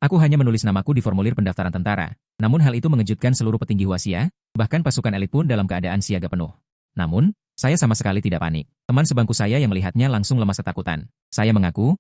Aku hanya menulis namaku di formulir pendaftaran tentara. Namun hal itu mengejutkan seluruh petinggi Huaxia, bahkan pasukan elit pun dalam keadaan siaga penuh. Namun, saya sama sekali tidak panik. Teman sebangku saya yang melihatnya langsung lemas ketakutan. Saya mengaku.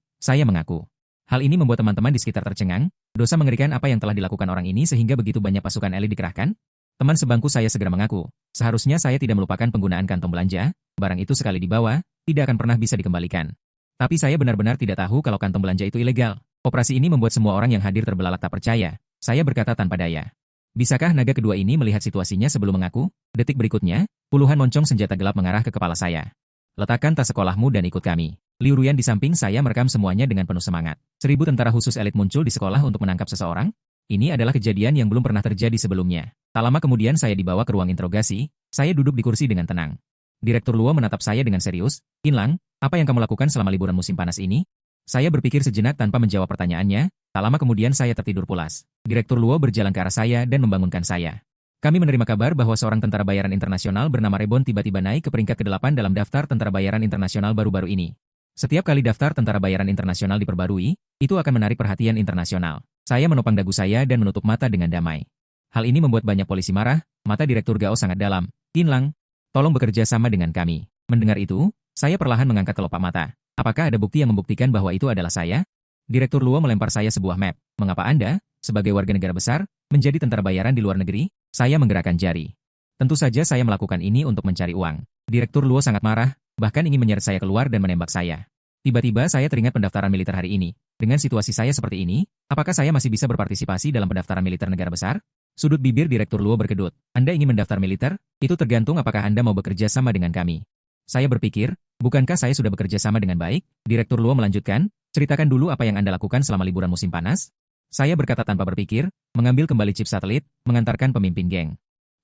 Hal ini membuat teman-teman di sekitar tercengang. Dosa mengerikan apa yang telah dilakukan orang ini sehingga begitu banyak pasukan elit dikerahkan? Teman sebangku saya segera mengaku. Seharusnya saya tidak melupakan penggunaan kantong belanja. Barang itu sekali dibawa, tidak akan pernah bisa dikembalikan. Tapi saya benar-benar tidak tahu kalau kantong belanja itu ilegal. Operasi ini membuat semua orang yang hadir terbelalak tak percaya. Saya berkata tanpa daya. Bisakah naga kedua ini melihat situasinya sebelum mengaku? Detik berikutnya, puluhan moncong senjata gelap mengarah ke kepala saya. Letakkan tas sekolahmu dan ikut kami. Liu Ruyan di samping saya merekam semuanya dengan penuh semangat. 1000 tentara khusus elit muncul di sekolah untuk menangkap seseorang? Ini adalah kejadian yang belum pernah terjadi sebelumnya. Tak lama kemudian saya dibawa ke ruang interogasi. Saya duduk di kursi dengan tenang. Direktur Luo menatap saya dengan serius. "Qin Lang, apa yang kamu lakukan selama liburan musim panas ini?" Saya berpikir sejenak tanpa menjawab pertanyaannya. Tak lama kemudian saya tertidur pulas. Direktur Luo berjalan ke arah saya dan membangunkan saya. Kami menerima kabar bahwa seorang tentara bayaran internasional bernama Rebon tiba-tiba naik ke peringkat ke-8 dalam daftar tentara bayaran internasional baru-baru ini. Setiap kali daftar tentara bayaran internasional diperbarui, itu akan menarik perhatian internasional. Saya menopang dagu saya dan menutup mata dengan damai. Hal ini membuat banyak polisi marah. Mata Direktur Gao sangat dalam. "Qin Lang, tolong bekerja sama dengan kami." Mendengar itu, saya perlahan mengangkat kelopak mata. Apakah ada bukti yang membuktikan bahwa itu adalah saya? Direktur Luo melempar saya sebuah map. "Mengapa Anda, sebagai warga negara besar, menjadi tentara bayaran di luar negeri?" Saya menggerakkan jari. Tentu saja saya melakukan ini untuk mencari uang. Direktur Luo sangat marah, bahkan ingin menyeret saya keluar dan menembak saya. Tiba-tiba saya teringat pendaftaran militer hari ini. Dengan situasi saya seperti ini, apakah saya masih bisa berpartisipasi dalam pendaftaran militer negara besar? Sudut bibir Direktur Luo berkedut. "Anda ingin mendaftar militer? Itu tergantung apakah Anda mau bekerja sama dengan kami." Saya berpikir, bukankah saya sudah bekerja sama dengan baik? Direktur Luo melanjutkan, "Ceritakan dulu apa yang Anda lakukan selama liburan musim panas." Saya berkata tanpa berpikir, mengambil kembali chip satelit, mengantarkan pemimpin geng.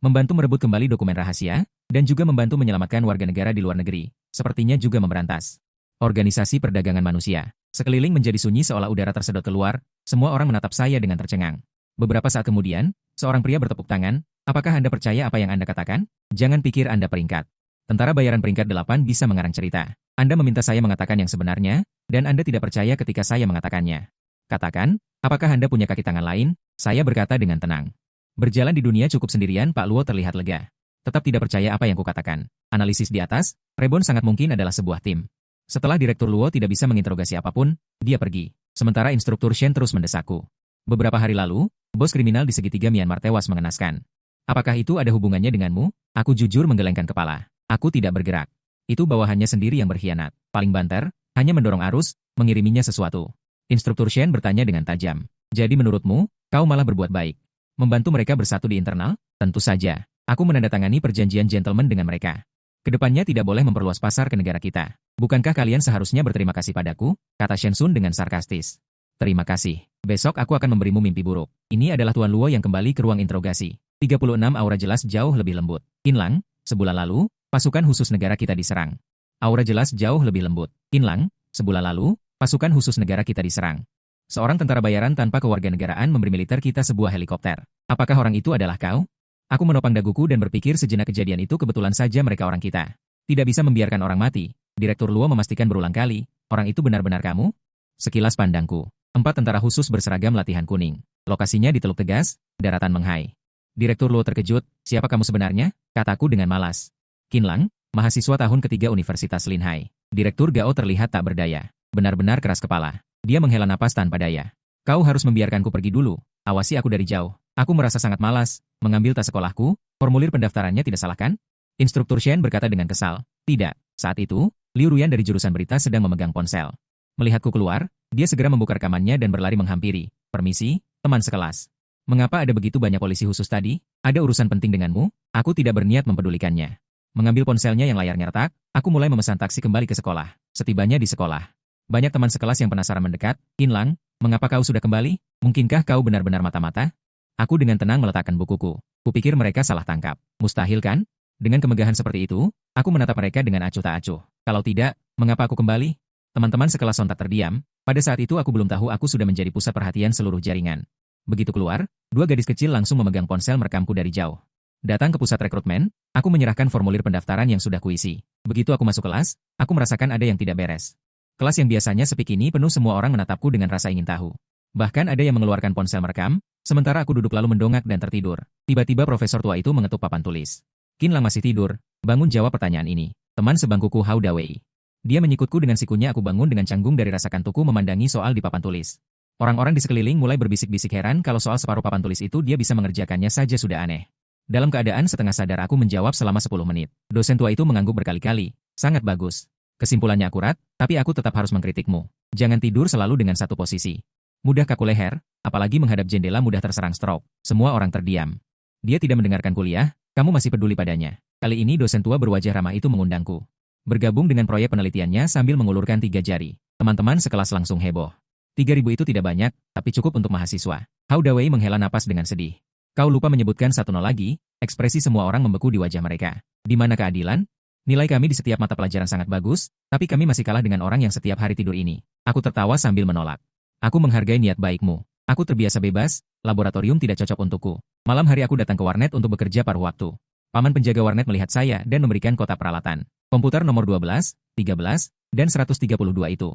Membantu merebut kembali dokumen rahasia, dan juga membantu menyelamatkan warga negara di luar negeri. Sepertinya juga memberantas organisasi perdagangan manusia. Sekeliling menjadi sunyi seolah udara tersedot keluar, semua orang menatap saya dengan tercengang. Beberapa saat kemudian, seorang pria bertepuk tangan, "Apakah Anda percaya apa yang Anda katakan? Jangan pikir Anda peringkat. Tentara bayaran peringkat 8 bisa mengarang cerita. Anda meminta saya mengatakan yang sebenarnya, dan Anda tidak percaya ketika saya mengatakannya. Katakan, apakah Anda punya kaki tangan lain?" Saya berkata dengan tenang. Berjalan di dunia cukup sendirian, Pak Luo terlihat lega. Tetap tidak percaya apa yang kukatakan. Analisis di atas, Rebon sangat mungkin adalah sebuah tim. Setelah Direktur Luo tidak bisa menginterogasi apapun, dia pergi. Sementara instruktur Shen terus mendesakku. Beberapa hari lalu, bos kriminal di segitiga Myanmar tewas mengenaskan. Apakah itu ada hubungannya denganmu? Aku jujur menggelengkan kepala. Aku tidak bergerak. Itu bawahannya sendiri yang berkhianat. Paling banter, hanya mendorong arus, mengiriminya sesuatu. Instruktur Shen bertanya dengan tajam. "Jadi menurutmu, kau malah berbuat baik? Membantu mereka bersatu di internal?" "Tentu saja. Aku menandatangani perjanjian gentleman dengan mereka. Kedepannya tidak boleh memperluas pasar ke negara kita. Bukankah kalian seharusnya berterima kasih padaku?" kata Shen Sun dengan sarkastis. "Terima kasih. Besok aku akan memberimu mimpi buruk." Ini adalah Tuan Luo yang kembali ke ruang interogasi. 36 aura jelas jauh lebih lembut. "Qin Lang, sebulan lalu, pasukan khusus negara kita diserang." Aura jelas jauh lebih lembut. "Qin Lang, sebulan lalu, pasukan khusus negara kita diserang. Seorang tentara bayaran tanpa kewarganegaraan memberi militer kita sebuah helikopter. Apakah orang itu adalah kau?" Aku menopang daguku dan berpikir sejenak kejadian itu kebetulan saja mereka orang kita. Tidak bisa membiarkan orang mati. Direktur Luo memastikan berulang kali, "Orang itu benar-benar kamu?" Sekilas pandangku. 4 tentara khusus berseragam latihan kuning. Lokasinya di Teluk Tegas, daratan Menghai. Direktur Luo terkejut, "Siapa kamu sebenarnya?" kataku dengan malas. "Qin Lang, mahasiswa tahun ketiga Universitas Linhai." Direktur Gao terlihat tak berdaya. Benar-benar keras kepala. Dia menghela napas tanpa daya. "Kau harus membiarkanku pergi dulu. Awasi aku dari jauh." Aku merasa sangat malas. Mengambil tas sekolahku, formulir pendaftarannya tidak salah kan? Instruktur Shen berkata dengan kesal. "Tidak." Saat itu, Liu Ruyan dari jurusan berita sedang memegang ponsel. Melihatku keluar, dia segera membuka rekamannya dan berlari menghampiri. "Permisi, teman sekelas. Mengapa ada begitu banyak polisi khusus tadi? Ada urusan penting denganmu?" Aku tidak berniat mempedulikannya. Mengambil ponselnya yang layarnya retak, aku mulai memesan taksi kembali ke sekolah. Setibanya di sekolah, banyak teman sekelas yang penasaran mendekat. "Qin Lang, mengapa kau sudah kembali? Mungkinkah kau benar-benar mata-mata?" Aku dengan tenang meletakkan bukuku. Kupikir mereka salah tangkap. Mustahil kan? Dengan kemegahan seperti itu, aku menatap mereka dengan acuh tak acuh. Kalau tidak, mengapa aku kembali? Teman-teman sekelas sontak terdiam. Pada saat itu aku belum tahu aku sudah menjadi pusat perhatian seluruh jaringan. Begitu keluar, 2 gadis kecil langsung memegang ponsel merekamku dari jauh. Datang ke pusat rekrutmen, aku menyerahkan formulir pendaftaran yang sudah kuisi. Begitu aku masuk kelas, aku merasakan ada yang tidak beres. Kelas yang biasanya sepi kini penuh, semua orang menatapku dengan rasa ingin tahu. Bahkan ada yang mengeluarkan ponsel merekam, sementara aku duduk lalu mendongak dan tertidur. Tiba-tiba profesor tua itu mengetuk papan tulis. Qin Lang masih tidur, bangun jawab pertanyaan ini. Teman sebangkuku Hao Dawei. Dia menyikutku dengan sikunya, aku bangun dengan canggung dari rasa kantukku memandangi soal di papan tulis. Orang-orang di sekeliling mulai berbisik-bisik heran kalau soal separuh papan tulis itu dia bisa mengerjakannya saja sudah aneh. Dalam keadaan setengah sadar aku menjawab selama 10 menit. Dosen tua itu mengangguk berkali-kali. Sangat bagus. Kesimpulannya akurat, tapi aku tetap harus mengkritikmu. Jangan tidur selalu dengan satu posisi. Mudah kaku leher, apalagi menghadap jendela mudah terserang stroke. Semua orang terdiam. Dia tidak mendengarkan kuliah, kamu masih peduli padanya. Kali ini dosen tua berwajah ramah itu mengundangku. Bergabung dengan proyek penelitiannya sambil mengulurkan 3 jari. Teman-teman sekelas langsung heboh. 3.000 itu tidak banyak, tapi cukup untuk mahasiswa. Hao Dawei menghela napas dengan sedih. Kau lupa menyebutkan 1-0 lagi, ekspresi semua orang membeku di wajah mereka. Di mana keadilan? Nilai kami di setiap mata pelajaran sangat bagus, tapi kami masih kalah dengan orang yang setiap hari tidur ini. Aku tertawa sambil menolak. Aku menghargai niat baikmu. Aku terbiasa bebas, laboratorium tidak cocok untukku. Malam hari aku datang ke warnet untuk bekerja paruh waktu. Paman penjaga warnet melihat saya dan memberikan kotak peralatan. Komputer nomor 12, 13, dan 132 itu.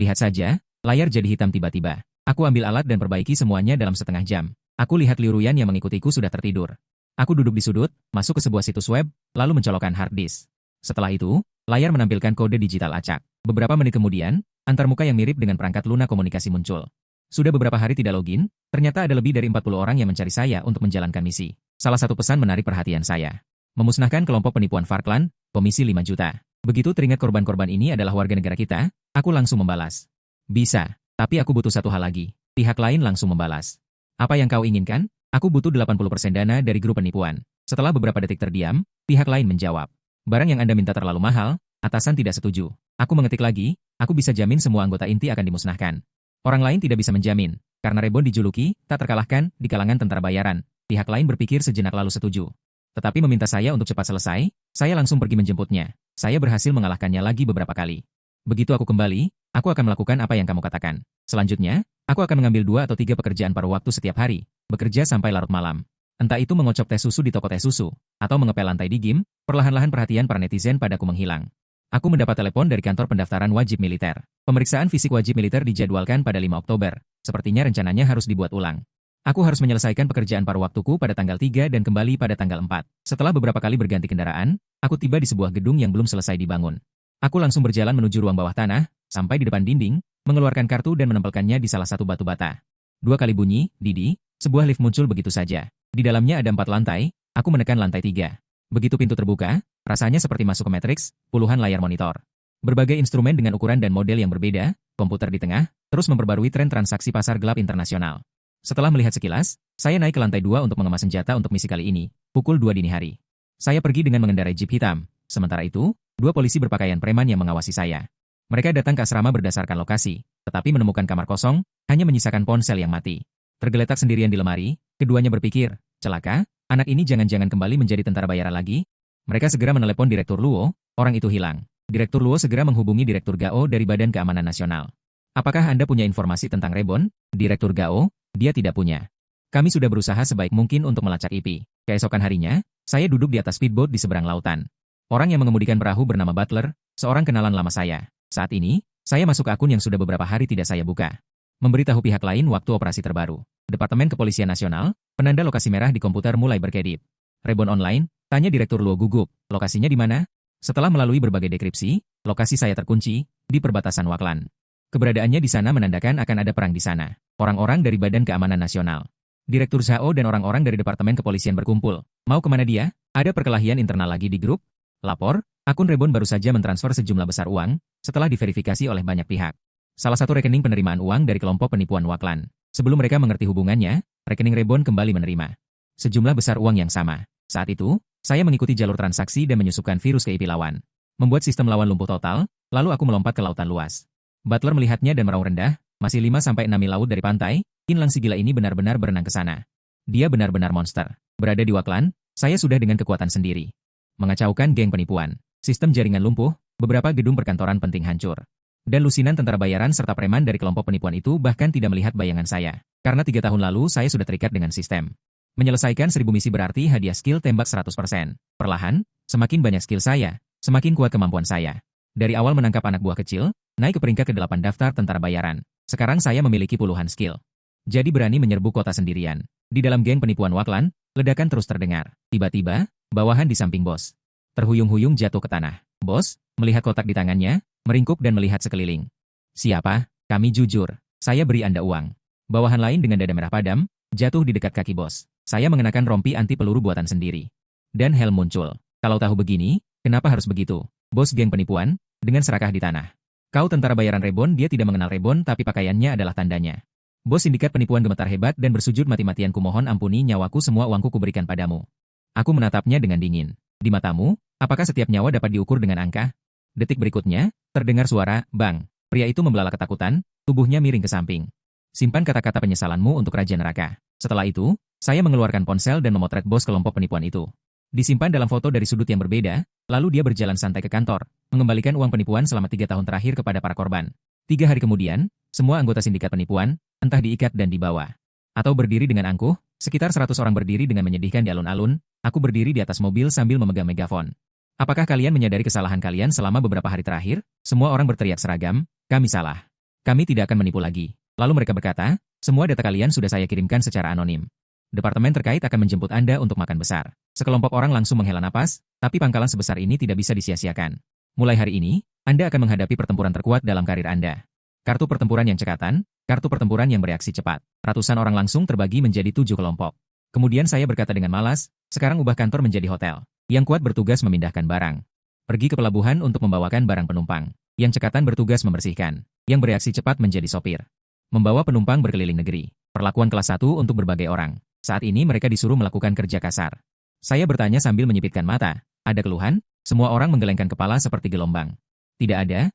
Lihat saja, layar jadi hitam tiba-tiba. Aku ambil alat dan perbaiki semuanya dalam setengah jam. Aku lihat Liu Ruyan yang mengikutiku sudah tertidur. Aku duduk di sudut, masuk ke sebuah situs web, lalu mencolokkan hard disk. Setelah itu, layar menampilkan kode digital acak. Beberapa menit kemudian, antarmuka yang mirip dengan perangkat Luna komunikasi muncul. Sudah beberapa hari tidak login, ternyata ada lebih dari 40 orang yang mencari saya untuk menjalankan misi. Salah satu pesan menarik perhatian saya. Memusnahkan kelompok penipuan Farkland, komisi 5 juta. Begitu teringat korban-korban ini adalah warga negara kita, aku langsung membalas. Bisa, tapi aku butuh satu hal lagi. Pihak lain langsung membalas. Apa yang kau inginkan? Aku butuh 80% dana dari grup penipuan. Setelah beberapa detik terdiam, pihak lain menjawab. Barang yang Anda minta terlalu mahal, atasan tidak setuju. Aku mengetik lagi, aku bisa jamin semua anggota inti akan dimusnahkan. Orang lain tidak bisa menjamin, karena Rebon dijuluki, tak terkalahkan, di kalangan tentara bayaran. Pihak lain berpikir sejenak lalu setuju. Tetapi meminta saya untuk cepat selesai, saya langsung pergi menjemputnya. Saya berhasil mengalahkannya lagi beberapa kali. Begitu aku kembali, aku akan melakukan apa yang kamu katakan. Selanjutnya, aku akan mengambil 2 atau 3 pekerjaan paruh waktu setiap hari, bekerja sampai larut malam. Entah itu mengocok teh susu di toko teh susu, atau mengepel lantai di gym, perlahan-lahan perhatian para netizen padaku menghilang. Aku mendapat telepon dari kantor pendaftaran wajib militer. Pemeriksaan fisik wajib militer dijadwalkan pada 5 Oktober. Sepertinya rencananya harus dibuat ulang. Aku harus menyelesaikan pekerjaan paruh waktuku pada tanggal 3 dan kembali pada tanggal 4. Setelah beberapa kali berganti kendaraan, aku tiba di sebuah gedung yang belum selesai dibangun. Aku langsung berjalan menuju ruang bawah tanah, sampai di depan dinding, mengeluarkan kartu dan menempelkannya di salah satu batu bata. 2 kali bunyi, Didi, sebuah lift muncul begitu saja. Di dalamnya ada 4 lantai, aku menekan lantai 3. Begitu pintu terbuka, rasanya seperti masuk ke Matrix, puluhan layar monitor. Berbagai instrumen dengan ukuran dan model yang berbeda, komputer di tengah, terus memperbarui tren transaksi pasar gelap internasional. Setelah melihat sekilas, saya naik ke lantai 2 untuk mengemas senjata untuk misi kali ini, pukul 2 dini hari. Saya pergi dengan mengendarai jeep hitam, sementara itu, 2 polisi berpakaian preman yang mengawasi saya. Mereka datang ke asrama berdasarkan lokasi, tetapi menemukan kamar kosong, hanya menyisakan ponsel yang mati. Tergeletak sendirian di lemari, keduanya berpikir, celaka, anak ini jangan-jangan kembali menjadi tentara bayaran lagi? Mereka segera menelepon Direktur Luo, orang itu hilang. Direktur Luo segera menghubungi Direktur Gao dari Badan Keamanan Nasional. Apakah Anda punya informasi tentang Rebon? Direktur Gao, dia tidak punya. Kami sudah berusaha sebaik mungkin untuk melacak IP. Keesokan harinya, saya duduk di atas speedboat di seberang lautan. Orang yang mengemudikan perahu bernama Butler, seorang kenalan lama saya. Saat ini, saya masuk ke akun yang sudah beberapa hari tidak saya buka. Memberitahu pihak lain waktu operasi terbaru. Departemen Kepolisian Nasional, penanda lokasi merah di komputer mulai berkedip. Rebon online, tanya Direktur Luo gugup, lokasinya di mana? Setelah melalui berbagai dekripsi, lokasi saya terkunci, di perbatasan Waklan. Keberadaannya di sana menandakan akan ada perang di sana. Orang-orang dari Badan Keamanan Nasional. Direktur Zhao dan orang-orang dari Departemen Kepolisian berkumpul. Mau kemana dia? Ada perkelahian internal lagi di grup? Lapor, akun Rebon baru saja mentransfer sejumlah besar uang, setelah diverifikasi oleh banyak pihak. Salah satu rekening penerimaan uang dari kelompok penipuan Waklan. Sebelum mereka mengerti hubungannya, rekening Rebon kembali menerima sejumlah besar uang yang sama. Saat itu, saya mengikuti jalur transaksi dan menyusupkan virus ke IP lawan. Membuat sistem lawan lumpuh total, lalu aku melompat ke lautan luas. Butler melihatnya dan meraung rendah, masih 5-6 mil laut dari pantai, Qin Lang si gila ini benar-benar berenang ke sana. Dia benar-benar monster. Berada di Waklan, saya sudah dengan kekuatan sendiri. Mengacaukan geng penipuan, sistem jaringan lumpuh, beberapa gedung perkantoran penting hancur. Dan lusinan tentara bayaran serta preman dari kelompok penipuan itu bahkan tidak melihat bayangan saya. Karena 3 tahun lalu saya sudah terikat dengan sistem. Menyelesaikan 1000 misi berarti hadiah skill tembak 100%. Perlahan, semakin banyak skill saya, semakin kuat kemampuan saya. Dari awal menangkap anak buah kecil, naik ke peringkat ke-8 daftar tentara bayaran. Sekarang saya memiliki puluhan skill. Jadi berani menyerbu kota sendirian. Di dalam geng penipuan Waklan, ledakan terus terdengar. Tiba-tiba, bawahan di samping bos terhuyung-huyung jatuh ke tanah. Bos, melihat kotak di tangannya, meringkuk dan melihat sekeliling. Siapa? Kami jujur. Saya beri Anda uang. Bawahan lain dengan dada merah padam, jatuh di dekat kaki bos. Saya mengenakan rompi anti peluru buatan sendiri. Dan helm muncul. Kalau tahu begini, kenapa harus begitu? Bos geng penipuan, dengan serakah di tanah. Kau tentara bayaran Rebon, dia tidak mengenal Rebon tapi pakaiannya adalah tandanya. Bos sindikat penipuan gemetar hebat dan bersujud mati-matian kumohon ampuni nyawaku semua uangku kuberikan padamu. Aku menatapnya dengan dingin. Di matamu, apakah setiap nyawa dapat diukur dengan angka? Detik berikutnya, terdengar suara, bang. Pria itu membelalak ketakutan, tubuhnya miring ke samping. Simpan kata-kata penyesalanmu untuk Raja Neraka. Setelah itu, saya mengeluarkan ponsel dan memotret bos kelompok penipuan itu. Disimpan dalam foto dari sudut yang berbeda, lalu dia berjalan santai ke kantor, mengembalikan uang penipuan selama 3 tahun terakhir kepada para korban. 3 hari kemudian, semua anggota sindikat penipuan, entah diikat dan dibawa, atau berdiri dengan angkuh, sekitar 100 orang berdiri dengan menyedihkan di alun-alun, aku berdiri di atas mobil sambil memegang megafon. Apakah kalian menyadari kesalahan kalian selama beberapa hari terakhir? Semua orang berteriak seragam, kami salah. Kami tidak akan menipu lagi. Lalu mereka berkata, semua data kalian sudah saya kirimkan secara anonim. Departemen terkait akan menjemput Anda untuk makan besar. Sekelompok orang langsung menghela napas, tapi pangkalan sebesar ini tidak bisa disia-siakan. Mulai hari ini, Anda akan menghadapi pertempuran terkuat dalam karir Anda. Kartu pertempuran yang cekatan, kartu pertempuran yang bereaksi cepat. Ratusan orang langsung terbagi menjadi 7 kelompok. Kemudian saya berkata dengan malas, sekarang ubah kantor menjadi hotel. Yang kuat bertugas memindahkan barang. Pergi ke pelabuhan untuk membawakan barang penumpang. Yang cekatan bertugas membersihkan. Yang bereaksi cepat menjadi sopir. Membawa penumpang berkeliling negeri. Perlakuan kelas 1 untuk berbagai orang. Saat ini mereka disuruh melakukan kerja kasar. Saya bertanya sambil menyipitkan mata. Ada keluhan? Semua orang menggelengkan kepala seperti gelombang. Tidak ada,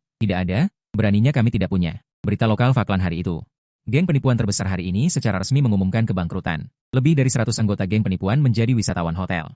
beraninya kami tidak punya. Berita lokal Faklan hari itu. Geng penipuan terbesar hari ini secara resmi mengumumkan kebangkrutan. Lebih dari 100 anggota geng penipuan menjadi wisatawan hotel.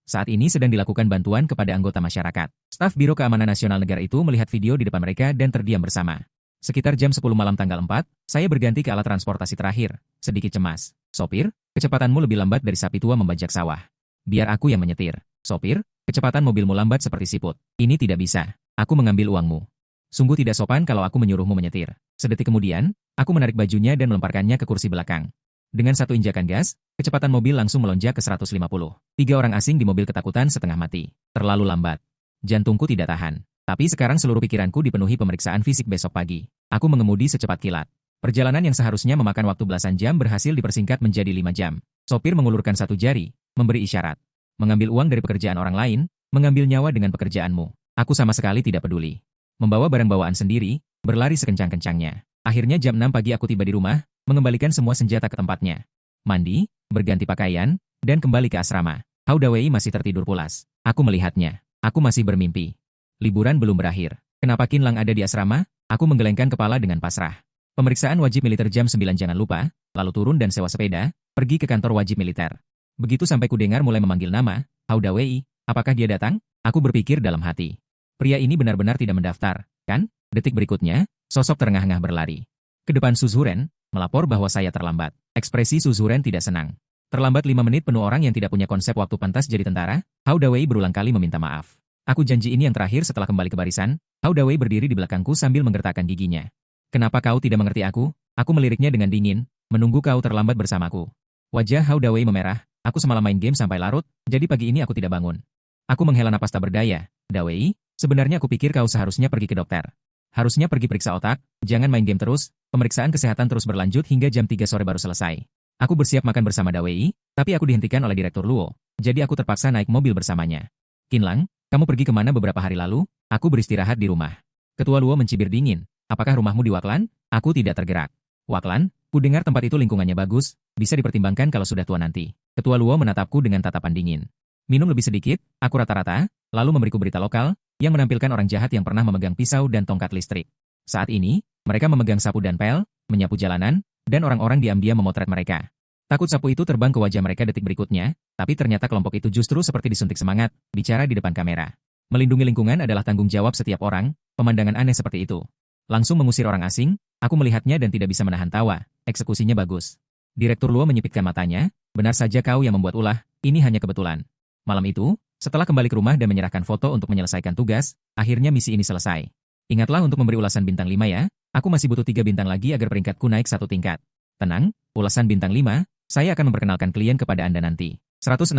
Saat ini sedang dilakukan bantuan kepada anggota masyarakat. Staf Biro Keamanan Nasional negara itu melihat video di depan mereka dan terdiam bersama. Sekitar jam 10 malam tanggal 4, saya berganti ke alat transportasi terakhir. Sedikit cemas. Sopir, kecepatanmu lebih lambat dari sapi tua membajak sawah. Biar aku yang menyetir. Sopir, kecepatan mobilmu lambat seperti siput. Ini tidak bisa. Aku mengambil uangmu. Sungguh tidak sopan kalau aku menyuruhmu menyetir. Sedetik kemudian, aku menarik bajunya dan melemparkannya ke kursi belakang. Dengan satu injakan gas, kecepatan mobil langsung melonjak ke 150. 3 orang asing di mobil ketakutan setengah mati. Terlalu lambat. Jantungku tidak tahan. Tapi sekarang seluruh pikiranku dipenuhi pemeriksaan fisik besok pagi. Aku mengemudi secepat kilat. Perjalanan yang seharusnya memakan waktu belasan jam berhasil dipersingkat menjadi 5 jam. Sopir mengulurkan satu jari, memberi isyarat. Mengambil uang dari pekerjaan orang lain, mengambil nyawa dengan pekerjaanmu. Aku sama sekali tidak peduli. Membawa barang bawaan sendiri, berlari sekencang-kencangnya. Akhirnya jam 6 pagi aku tiba di rumah, mengembalikan semua senjata ke tempatnya. Mandi, berganti pakaian, dan kembali ke asrama. Hao Dawei masih tertidur pulas. Aku melihatnya. Aku masih bermimpi. Liburan belum berakhir. Kenapa Qin Lang ada di asrama? Aku menggelengkan kepala dengan pasrah. Pemeriksaan wajib militer jam 9 jangan lupa, lalu turun dan sewa sepeda, pergi ke kantor wajib militer. Begitu sampai kudengar mulai memanggil nama, Hao Dawei, apakah dia datang? Aku berpikir dalam hati. Pria ini benar-benar tidak mendaftar, kan? Detik berikutnya, sosok terengah-engah berlari. Ke depan Suzuren, melapor bahwa saya terlambat. Ekspresi Suzuren tidak senang. Terlambat 5 menit penuh orang yang tidak punya konsep waktu pantas jadi tentara, Hao Dawei berulang kali meminta maaf. Aku janji ini yang terakhir setelah kembali ke barisan, Hao Dawei berdiri di belakangku sambil menggertakkan giginya. Kenapa kau tidak mengerti aku? Aku meliriknya dengan dingin, menunggu kau terlambat bersamaku. Wajah Hao Dawei memerah, aku semalam main game sampai larut, jadi pagi ini aku tidak bangun. Aku menghela napas tak berdaya. Dawei, sebenarnya aku pikir kau seharusnya pergi ke dokter. Harusnya pergi periksa otak, jangan main game terus, pemeriksaan kesehatan terus berlanjut hingga jam 3 sore baru selesai. Aku bersiap makan bersama Dawei, tapi aku dihentikan oleh Direktur Luo, jadi aku terpaksa naik mobil bersamanya. Qin Lang, kamu pergi kemana beberapa hari lalu? Aku beristirahat di rumah. Ketua Luo mencibir dingin. Apakah rumahmu di Waklan? Aku tidak tergerak. Waklan, ku dengar tempat itu lingkungannya bagus, bisa dipertimbangkan kalau sudah tua nanti. Ketua Luo menatapku dengan tatapan dingin. Minum lebih sedikit, aku rata-rata, lalu memberiku berita lokal, yang menampilkan orang jahat yang pernah memegang pisau dan tongkat listrik. Saat ini, mereka memegang sapu dan pel, menyapu jalanan, dan orang-orang diam-diam memotret mereka. Takut sapu itu terbang ke wajah mereka detik berikutnya, tapi ternyata kelompok itu justru seperti disuntik semangat, bicara di depan kamera. Melindungi lingkungan adalah tanggung jawab setiap orang, pemandangan aneh seperti itu. Langsung mengusir orang asing, aku melihatnya dan tidak bisa menahan tawa, eksekusinya bagus. Direktur Luo menyipitkan matanya, benar saja kau yang membuat ulah, ini hanya kebetulan. Malam itu, setelah kembali ke rumah dan menyerahkan foto untuk menyelesaikan tugas, akhirnya misi ini selesai. Ingatlah untuk memberi ulasan bintang 5 ya, aku masih butuh 3 bintang lagi agar peringkatku naik 1 tingkat. Tenang, ulasan bintang 5, saya akan memperkenalkan klien kepada Anda nanti. 168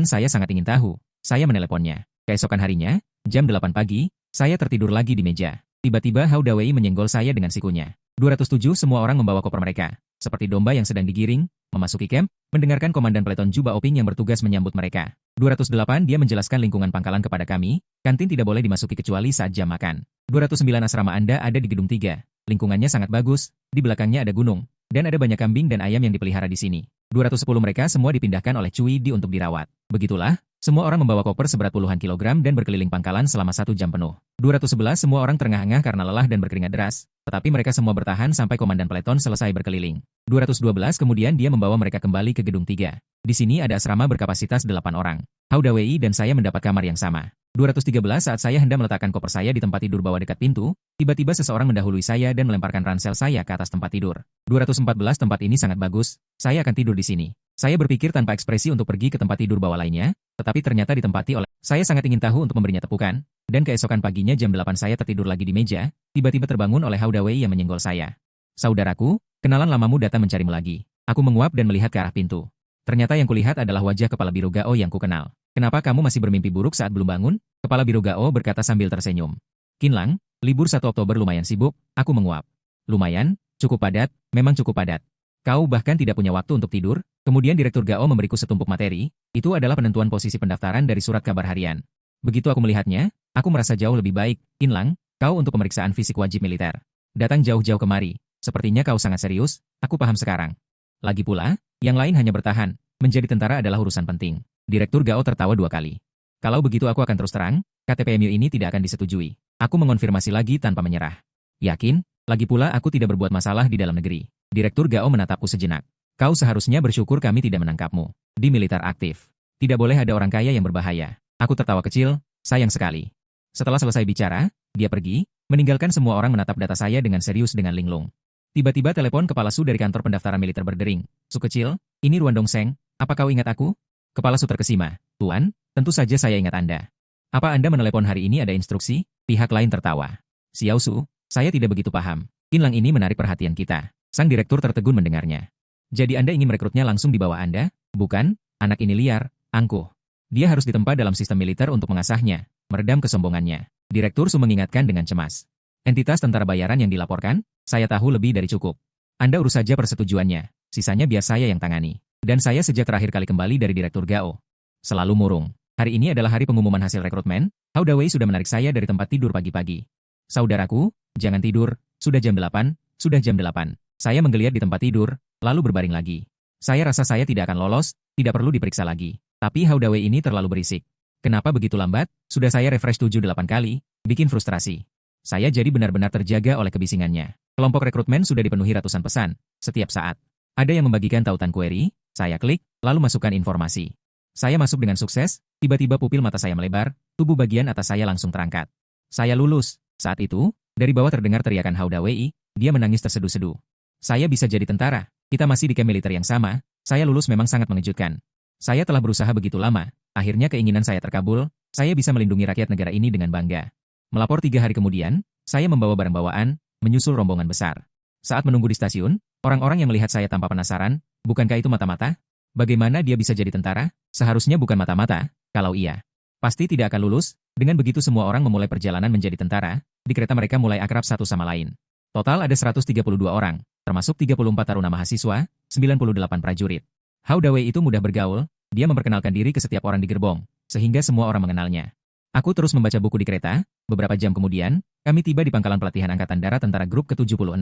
saya sangat ingin tahu. Saya meneleponnya. Keesokan harinya, jam 8 pagi, saya tertidur lagi di meja. Tiba-tiba Hao Dawei menyenggol saya dengan sikunya. 207 semua orang membawa koper mereka. Seperti domba yang sedang digiring, memasuki camp, mendengarkan komandan peleton Juba Oping yang bertugas menyambut mereka. 208 dia menjelaskan lingkungan pangkalan kepada kami, kantin tidak boleh dimasuki kecuali saat jam makan. 209 asrama Anda ada di gedung 3. Lingkungannya sangat bagus, di belakangnya ada gunung, dan ada banyak kambing dan ayam yang dipelihara di sini. 210 mereka semua dipindahkan oleh Cui Di untuk dirawat. Begitulah, semua orang membawa koper seberat puluhan kilogram dan berkeliling pangkalan selama 1 jam penuh. 211 semua orang terengah-engah karena lelah dan berkeringat deras, tetapi mereka semua bertahan sampai komandan peleton selesai berkeliling. 212 kemudian dia membawa mereka kembali ke gedung 3. Di sini ada asrama berkapasitas 8 orang. Hao Dawei dan saya mendapat kamar yang sama. 213 saat saya hendak meletakkan koper saya di tempat tidur bawah dekat pintu, tiba-tiba seseorang mendahului saya dan melemparkan ransel saya ke atas tempat tidur. 214 tempat ini sangat bagus, saya akan tidur di sini. Saya berpikir tanpa ekspresi untuk pergi ke tempat tidur bawah lainnya, tetapi ternyata ditempati oleh... Saya sangat ingin tahu untuk memberinya tepukan, dan keesokan paginya jam 8 saya tertidur lagi di meja, tiba-tiba terbangun oleh Hao Dawei yang menyenggol saya. Saudaraku, kenalan lamamu datang mencarimu lagi. Aku menguap dan melihat ke arah pintu. Ternyata yang kulihat adalah wajah kepala biru Gao yang kukenal. Kenapa kamu masih bermimpi buruk saat belum bangun? Kepala biru Gao berkata sambil tersenyum. Kinlang, libur 1 Oktober lumayan sibuk, aku menguap. Lumayan, cukup padat, memang cukup padat. Kau bahkan tidak punya waktu untuk tidur. Kemudian Direktur Gao memberiku setumpuk materi, itu adalah penentuan posisi pendaftaran dari surat kabar harian. Begitu aku melihatnya, aku merasa jauh lebih baik. Kinlang, kau untuk pemeriksaan fisik wajib militer. Datang jauh-jauh kemari, sepertinya kau sangat serius, aku paham sekarang. Lagi pula, yang lain hanya bertahan, menjadi tentara adalah urusan penting. Direktur Gao tertawa 2 kali. Kalau begitu aku akan terus terang, KTPMU ini tidak akan disetujui. Aku mengonfirmasi lagi tanpa menyerah. Yakin, lagi pula aku tidak berbuat masalah di dalam negeri. Direktur Gao menatapku sejenak. Kau seharusnya bersyukur kami tidak menangkapmu. Di militer aktif. Tidak boleh ada orang kaya yang berbahaya. Aku tertawa kecil, sayang sekali. Setelah selesai bicara, dia pergi, meninggalkan semua orang menatap data saya dengan serius dengan linglung. Tiba-tiba telepon kepala Su dari kantor pendaftaran militer berdering. Su kecil, ini Ruan Dongseng, apa kau ingat aku? Kepala Su terkesima. Tuan, tentu saja saya ingat Anda. Apa Anda menelepon hari ini ada instruksi? Pihak lain tertawa. Xiao Su, saya tidak begitu paham. Kinlang ini menarik perhatian kita. Sang direktur tertegun mendengarnya. Jadi Anda ingin merekrutnya langsung di bawah Anda? Bukan, anak ini liar, angkuh. Dia harus ditempa dalam sistem militer untuk mengasahnya, meredam kesombongannya. Direktur Su mengingatkan dengan cemas. Entitas tentara bayaran yang dilaporkan, saya tahu lebih dari cukup. Anda urus saja persetujuannya, sisanya biar saya yang tangani. Dan saya sejak terakhir kali kembali dari Direktur Gao. Selalu murung. Hari ini adalah hari pengumuman hasil rekrutmen, Hao Dawei sudah menarik saya dari tempat tidur pagi-pagi. Saudaraku, jangan tidur, sudah jam 8, sudah jam 8. Saya menggeliat di tempat tidur, lalu berbaring lagi. Saya rasa saya tidak akan lolos, tidak perlu diperiksa lagi. Tapi Hao Dawei ini terlalu berisik. Kenapa begitu lambat? Sudah saya refresh 7-8 kali, bikin frustrasi. Saya jadi benar-benar terjaga oleh kebisingannya. Kelompok rekrutmen sudah dipenuhi ratusan pesan, setiap saat. Ada yang membagikan tautan query, saya klik, lalu masukkan informasi. Saya masuk dengan sukses, tiba-tiba pupil mata saya melebar, tubuh bagian atas saya langsung terangkat. Saya lulus. Saat itu, dari bawah terdengar teriakan Hao Dawei, dia menangis terseduh-seduh. Saya bisa jadi tentara, kita masih di camp militer yang sama, saya lulus memang sangat mengejutkan. Saya telah berusaha begitu lama, akhirnya keinginan saya terkabul, saya bisa melindungi rakyat negara ini dengan bangga. Melapor 3 hari kemudian, saya membawa barang bawaan, menyusul rombongan besar. Saat menunggu di stasiun, orang-orang yang melihat saya tanpa penasaran, bukankah itu mata-mata? Bagaimana dia bisa jadi tentara? Seharusnya bukan mata-mata, kalau iya. Pasti tidak akan lulus, dengan begitu semua orang memulai perjalanan menjadi tentara, di kereta mereka mulai akrab satu sama lain. Total ada 132 orang, termasuk 34 taruna mahasiswa, 98 prajurit. Hao Dawei itu mudah bergaul, dia memperkenalkan diri ke setiap orang di gerbong, sehingga semua orang mengenalnya. Aku terus membaca buku di kereta, beberapa jam kemudian, kami tiba di pangkalan pelatihan Angkatan Darat Tentara Grup ke-76.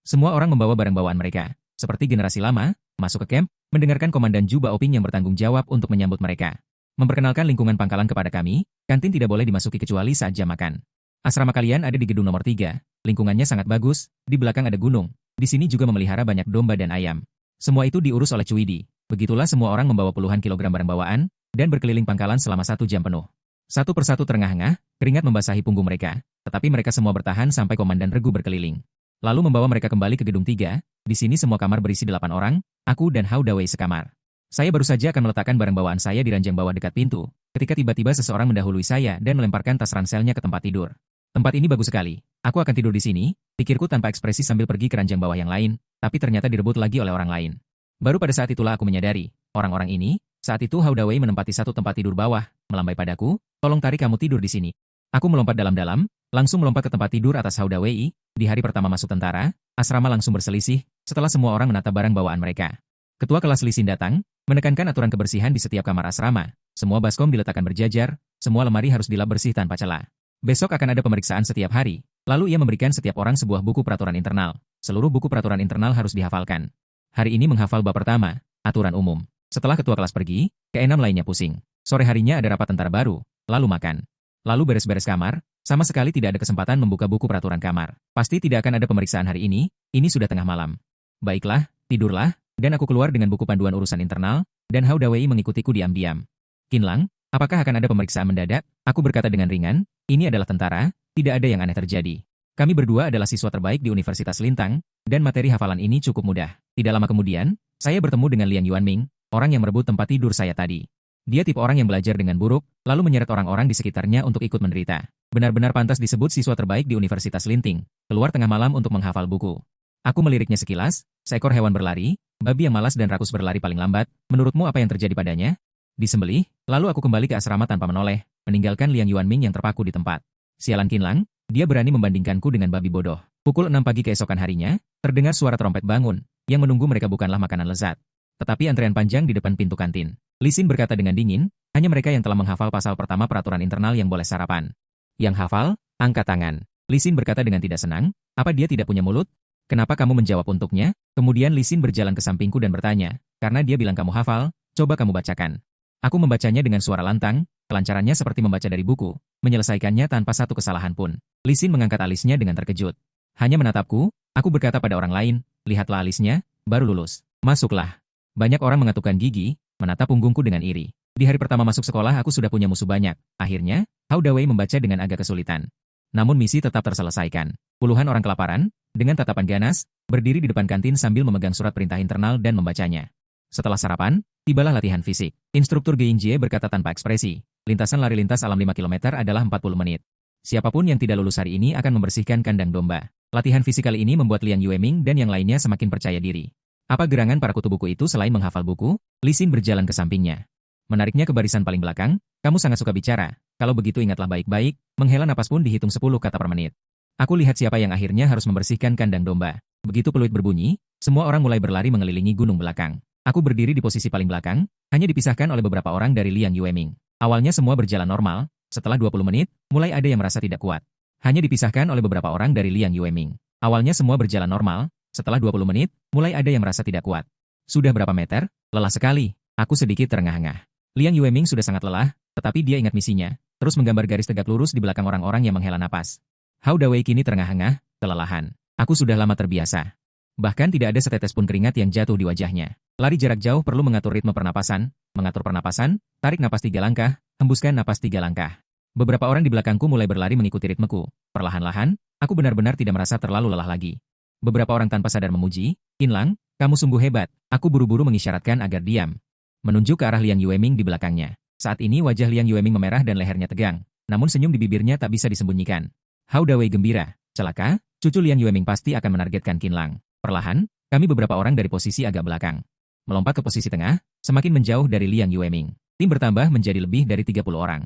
Semua orang membawa barang bawaan mereka, seperti generasi lama, masuk ke camp, mendengarkan komandan Juba Oping yang bertanggung jawab untuk menyambut mereka. Memperkenalkan lingkungan pangkalan kepada kami, kantin tidak boleh dimasuki kecuali saat jam makan. Asrama kalian ada di gedung nomor 3, lingkungannya sangat bagus, di belakang ada gunung, di sini juga memelihara banyak domba dan ayam. Semua itu diurus oleh Cui Di. Begitulah semua orang membawa puluhan kilogram barang bawaan, dan berkeliling pangkalan selama 1 jam penuh. Satu persatu terengah-engah, keringat membasahi punggung mereka, tetapi mereka semua bertahan sampai komandan regu berkeliling. Lalu membawa mereka kembali ke gedung 3, di sini semua kamar berisi 8 orang, aku dan Hao Dawei sekamar. Saya baru saja akan meletakkan barang bawaan saya di ranjang bawah dekat pintu, ketika tiba-tiba seseorang mendahului saya dan melemparkan tas ranselnya ke tempat tidur. Tempat ini bagus sekali. Aku akan tidur di sini, pikirku tanpa ekspresi sambil pergi ke ranjang bawah yang lain, tapi ternyata direbut lagi oleh orang lain. Baru pada saat itulah aku menyadari, orang-orang ini, saat itu Hao Dawei menempati satu tempat tidur bawah, melambai padaku, tolong tarik kamu tidur di sini. Aku melompat dalam-dalam, langsung melompat ke tempat tidur atas Hao Dawei. Di hari pertama masuk tentara, asrama langsung berselisih, setelah semua orang menata barang bawaan mereka. Ketua kelas Lisin datang, menekankan aturan kebersihan di setiap kamar asrama. Semua baskom diletakkan berjajar, semua lemari harus dilap bersih tanpa celah. Besok akan ada pemeriksaan setiap hari. Lalu ia memberikan setiap orang sebuah buku peraturan internal. Seluruh buku peraturan internal harus dihafalkan. Hari ini menghafal bab pertama, aturan umum. Setelah ketua kelas pergi, keenam lainnya pusing. Sore harinya ada rapat tentara baru, lalu makan. Lalu beres-beres kamar, sama sekali tidak ada kesempatan membuka buku peraturan kamar. Pasti tidak akan ada pemeriksaan hari ini sudah tengah malam. Baiklah, tidurlah, dan aku keluar dengan buku panduan urusan internal, dan Hao Dawei mengikutiku diam-diam. Kinlang, apakah akan ada pemeriksaan mendadak? Aku berkata dengan ringan, ini adalah tentara, tidak ada yang aneh terjadi. Kami berdua adalah siswa terbaik di Universitas Lintang, dan materi hafalan ini cukup mudah. Tidak lama kemudian, saya bertemu dengan Liang Yuanming, orang yang merebut tempat tidur saya tadi. Dia tipe orang yang belajar dengan buruk, lalu menyeret orang-orang di sekitarnya untuk ikut menderita. Benar-benar pantas disebut siswa terbaik di Universitas Linting, keluar tengah malam untuk menghafal buku. Aku meliriknya sekilas, seekor hewan berlari, babi yang malas dan rakus berlari paling lambat, menurutmu apa yang terjadi padanya? Disembelih, lalu aku kembali ke asrama tanpa menoleh, meninggalkan Liang Yuanming yang terpaku di tempat. Sialan Kinlang, dia berani membandingkanku dengan babi bodoh. Pukul 6 pagi keesokan harinya, terdengar suara trompet bangun, yang menunggu mereka bukanlah makanan lezat, tetapi antrean panjang di depan pintu kantin. Lisin berkata dengan dingin, hanya mereka yang telah menghafal pasal pertama peraturan internal yang boleh sarapan. Yang hafal, angkat tangan. Lisin berkata dengan tidak senang, apa dia tidak punya mulut? Kenapa kamu menjawab untuknya? Kemudian Lisin berjalan ke sampingku dan bertanya, karena dia bilang kamu hafal, coba kamu bacakan. Aku membacanya dengan suara lantang, kelancarannya seperti membaca dari buku, menyelesaikannya tanpa satu kesalahan pun. Lisin mengangkat alisnya dengan terkejut. Hanya menatapku, aku berkata pada orang lain, lihatlah alisnya, baru lulus. Masuklah. Banyak orang mengetukkan gigi, menatap punggungku dengan iri. Di hari pertama masuk sekolah aku sudah punya musuh banyak. Akhirnya, Hao Dawei membaca dengan agak kesulitan. Namun misi tetap terselesaikan. Puluhan orang kelaparan, dengan tatapan ganas, berdiri di depan kantin sambil memegang surat perintah internal dan membacanya. Setelah sarapan, tibalah latihan fisik. Instruktur Geinjie berkata tanpa ekspresi, lintasan lari lintas alam 5 km adalah 40 menit. Siapapun yang tidak lulus hari ini akan membersihkan kandang domba. Latihan fisik kali ini membuat Liang Yueming dan yang lainnya semakin percaya diri. Apa gerangan para kutu buku itu selain menghafal buku? Lisin berjalan ke sampingnya. Menariknya ke barisan paling belakang, kamu sangat suka bicara. Kalau begitu ingatlah baik-baik, menghela napas pun dihitung 10 kata per menit. Aku lihat siapa yang akhirnya harus membersihkan kandang domba. Begitu peluit berbunyi, semua orang mulai berlari mengelilingi gunung belakang. Aku berdiri di posisi paling belakang, hanya dipisahkan oleh beberapa orang dari Liang Yueming. Awalnya semua berjalan normal, setelah 20 menit, mulai ada yang merasa tidak kuat. Hanya dipisahkan oleh beberapa orang dari Liang Yueming. Awalnya semua berjalan normal, setelah 20 menit, mulai ada yang merasa tidak kuat. Sudah berapa meter? Lelah sekali. Aku sedikit terengah-engah. Liang Yueming sudah sangat lelah, tetapi dia ingat misinya, terus menggambar garis tegak lurus di belakang orang-orang yang menghela napas. Hao Dawei kini terengah-engah, kelelahan. Aku sudah lama terbiasa. Bahkan tidak ada setetes pun keringat yang jatuh di wajahnya. Lari jarak jauh perlu mengatur ritme pernapasan, mengatur pernapasan, tarik napas 3 langkah, hembuskan napas 3 langkah. Beberapa orang di belakangku mulai berlari mengikuti ritmeku. Perlahan-lahan, aku benar-benar tidak merasa terlalu lelah lagi. Beberapa orang tanpa sadar memuji, Kinlang, kamu sungguh hebat. Aku buru-buru mengisyaratkan agar diam. Menunjuk ke arah Liang Yueming di belakangnya. Saat ini wajah Liang Yueming memerah dan lehernya tegang. Namun senyum di bibirnya tak bisa disembunyikan. Hao Dawei gembira. Celaka, cucu Liang Yueming pasti akan menargetkan Kinlang. Perlahan, kami beberapa orang dari posisi agak belakang melompat ke posisi tengah, semakin menjauh dari Liang Yueming. Tim bertambah menjadi lebih dari 30 orang.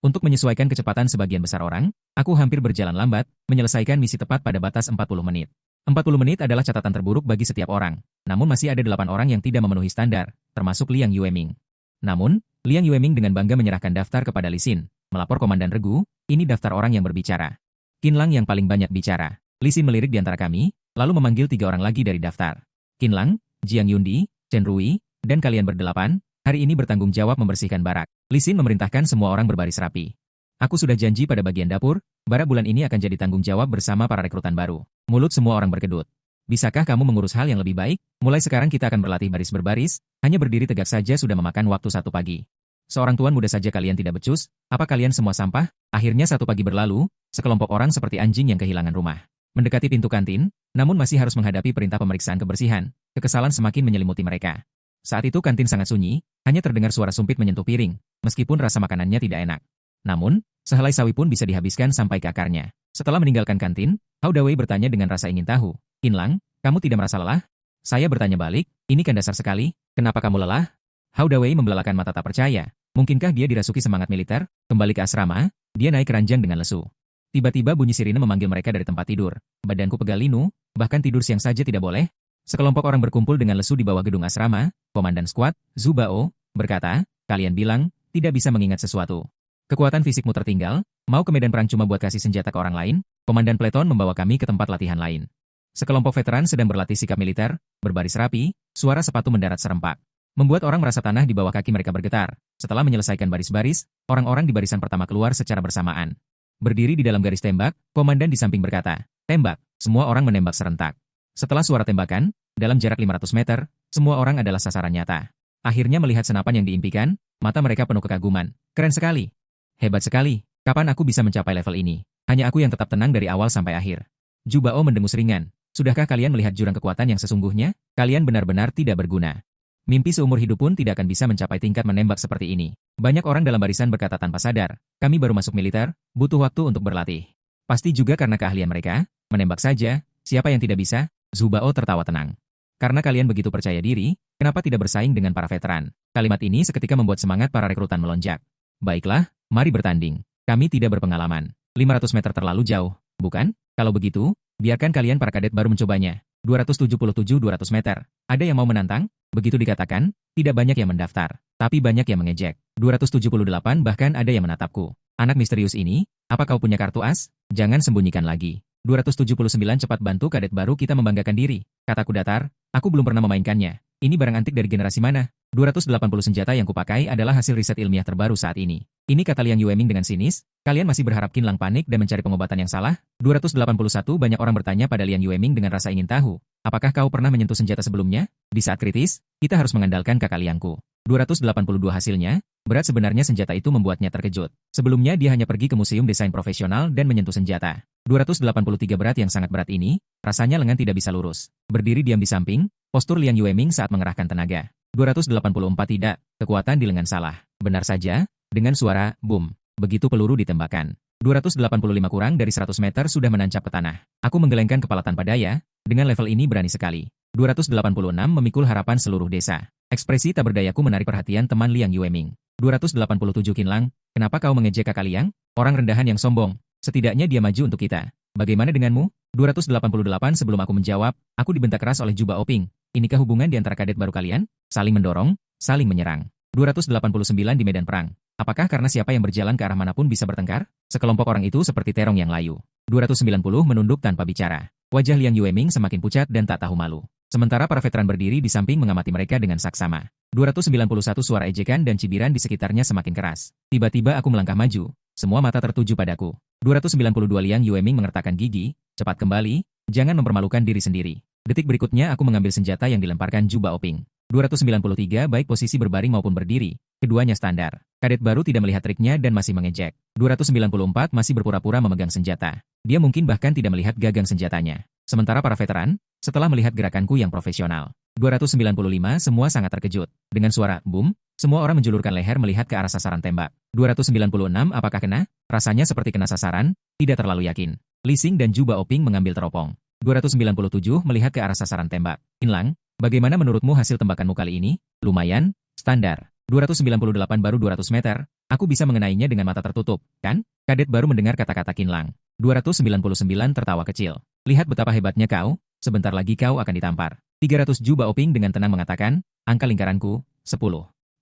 Untuk menyesuaikan kecepatan sebagian besar orang, aku hampir berjalan lambat, menyelesaikan misi tepat pada batas 40 menit. 40 menit adalah catatan terburuk bagi setiap orang, namun masih ada 8 orang yang tidak memenuhi standar, termasuk Liang Yueming. Namun, Liang Yueming dengan bangga menyerahkan daftar kepada Lisin, melapor Komandan Regu, ini daftar orang yang berbicara. Kinlang yang paling banyak bicara. Lisin melirik di antara kami, lalu memanggil 3 orang lagi dari daftar. Kinlang, Jiang Yundi, Chen Rui, dan kalian berdelapan, hari ini bertanggung jawab membersihkan barak. Lisin memerintahkan semua orang berbaris rapi. Aku sudah janji pada bagian dapur, barak bulan ini akan jadi tanggung jawab bersama para rekrutan baru. Mulut semua orang berkedut. Bisakah kamu mengurus hal yang lebih baik? Mulai sekarang kita akan berlatih baris berbaris, hanya berdiri tegak saja sudah memakan waktu 1 pagi. Seorang tuan muda saja kalian tidak becus, apa kalian semua sampah? Akhirnya 1 pagi berlalu, sekelompok orang seperti anjing yang kehilangan rumah. Mendekati pintu kantin, namun masih harus menghadapi perintah pemeriksaan kebersihan. Kekesalan semakin menyelimuti mereka. Saat itu kantin sangat sunyi, hanya terdengar suara sumpit menyentuh piring, meskipun rasa makanannya tidak enak. Namun, sehelai sawi pun bisa dihabiskan sampai ke akarnya. Setelah meninggalkan kantin, Hao Dawei bertanya dengan rasa ingin tahu. Qinlang, kamu tidak merasa lelah? Saya bertanya balik, ini kan dasar sekali, kenapa kamu lelah? Hao Dawei membelalakan mata tak percaya. Mungkinkah dia dirasuki semangat militer? Kembali ke asrama, dia naik keranjang dengan lesu. Tiba-tiba bunyi sirine memanggil mereka dari tempat tidur. Badanku pegal linu, bahkan tidur siang saja tidak boleh. Sekelompok orang berkumpul dengan lesu di bawah gedung asrama. Komandan skuad, Zhu Bao, berkata, kalian bilang, tidak bisa mengingat sesuatu. Kekuatan fisikmu tertinggal, mau ke medan perang cuma buat kasih senjata ke orang lain? Komandan Pleton membawa kami ke tempat latihan lain. Sekelompok veteran sedang berlatih sikap militer, berbaris rapi, suara sepatu mendarat serempak. Membuat orang merasa tanah di bawah kaki mereka bergetar. Setelah menyelesaikan baris-baris, orang-orang di barisan pertama keluar secara bersamaan. Berdiri di dalam garis tembak, komandan di samping berkata, tembak, semua orang menembak serentak. Setelah suara tembakan, dalam jarak 500 meter, semua orang adalah sasaran nyata. Akhirnya melihat senapan yang diimpikan, mata mereka penuh kekaguman. Keren sekali. Hebat sekali. Kapan aku bisa mencapai level ini? Hanya aku yang tetap tenang dari awal sampai akhir. Zhu Bao mendengus ringan. Sudahkah kalian melihat jurang kekuatan yang sesungguhnya? Kalian benar-benar tidak berguna. Mimpi seumur hidup pun tidak akan bisa mencapai tingkat menembak seperti ini. Banyak orang dalam barisan berkata tanpa sadar, kami baru masuk militer, butuh waktu untuk berlatih. Pasti juga karena keahlian mereka, menembak saja, siapa yang tidak bisa? Zhu Bao tertawa tenang. Karena kalian begitu percaya diri, kenapa tidak bersaing dengan para veteran? Kalimat ini seketika membuat semangat para rekrutan melonjak. Baiklah, mari bertanding. Kami tidak berpengalaman. 500 meter terlalu jauh, bukan? Kalau begitu, biarkan kalian para kadet baru mencobanya. 277-200 meter. Ada yang mau menantang? Begitu dikatakan, tidak banyak yang mendaftar, tapi banyak yang mengejek. 278 bahkan ada yang menatapku. Anak misterius ini, apa kau punya kartu as? Jangan sembunyikan lagi. 279 cepat bantu kadet baru kita membanggakan diri. Kataku datar, aku belum pernah memainkannya. Ini barang antik dari generasi mana? 280 senjata yang kupakai adalah hasil riset ilmiah terbaru saat ini. Ini kata Liang Yueming dengan sinis, kalian masih berharap Qinlang panik dan mencari pengobatan yang salah? 281 banyak orang bertanya pada Liang Yueming dengan rasa ingin tahu. Apakah kau pernah menyentuh senjata sebelumnya? Di saat kritis, kita harus mengandalkan kakak Liangku. 282 hasilnya, berat sebenarnya senjata itu membuatnya terkejut. Sebelumnya dia hanya pergi ke museum desain profesional dan menyentuh senjata. 283 berat yang sangat berat ini, rasanya lengan tidak bisa lurus. Berdiri diam di samping, postur Liang Yueming saat mengerahkan tenaga. 284 tidak, kekuatan di lengan salah. Benar saja, dengan suara, boom, begitu peluru ditembakkan. 285 kurang dari 100 meter sudah menancap ke tanah. Aku menggelengkan kepala tanpa daya, dengan level ini berani sekali. 286 memikul harapan seluruh desa. Ekspresi tak berdayaku menarik perhatian teman Liang Yueming. 287 Qinlang, kenapa kau mengejek kakak Liang? Orang rendahan yang sombong. Setidaknya dia maju untuk kita. Bagaimana denganmu? 288 sebelum aku menjawab, aku dibentak keras oleh Zhu Baoping. Inikah hubungan di antara kadet baru kalian? Saling mendorong, saling menyerang. 289 di medan perang. Apakah karena siapa yang berjalan ke arah manapun bisa bertengkar? Sekelompok orang itu seperti terong yang layu. 290 menunduk tanpa bicara. Wajah Liang Yueming semakin pucat dan tak tahu malu. Sementara para veteran berdiri di samping mengamati mereka dengan saksama. 291 suara ejekan dan cibiran di sekitarnya semakin keras. Tiba-tiba aku melangkah maju. Semua mata tertuju padaku. 292 Liang Yueming mengertakkan gigi. Cepat kembali, jangan mempermalukan diri sendiri. Detik berikutnya aku mengambil senjata yang dilemparkan Zhu Baoping. 293 baik posisi berbaring maupun berdiri. Keduanya standar. Kadet baru tidak melihat triknya dan masih mengejek. 294 masih berpura-pura memegang senjata. Dia mungkin bahkan tidak melihat gagang senjatanya. Sementara para veteran, setelah melihat gerakanku yang profesional. 295 semua sangat terkejut. Dengan suara boom, semua orang menjulurkan leher melihat ke arah sasaran tembak. 296 apakah kena? Rasanya seperti kena sasaran, tidak terlalu yakin. Li Xing dan Zhu Baoping mengambil teropong. 297 melihat ke arah sasaran tembak. Qinlang, bagaimana menurutmu hasil tembakanmu kali ini? Lumayan, standar. 298 baru 200 meter, aku bisa mengenainya dengan mata tertutup, kan? Kadet baru mendengar kata-kata Qinlang. 299 tertawa kecil. Lihat betapa hebatnya kau, sebentar lagi kau akan ditampar. 300 Zhu Baoping dengan tenang mengatakan, angka lingkaranku, 10.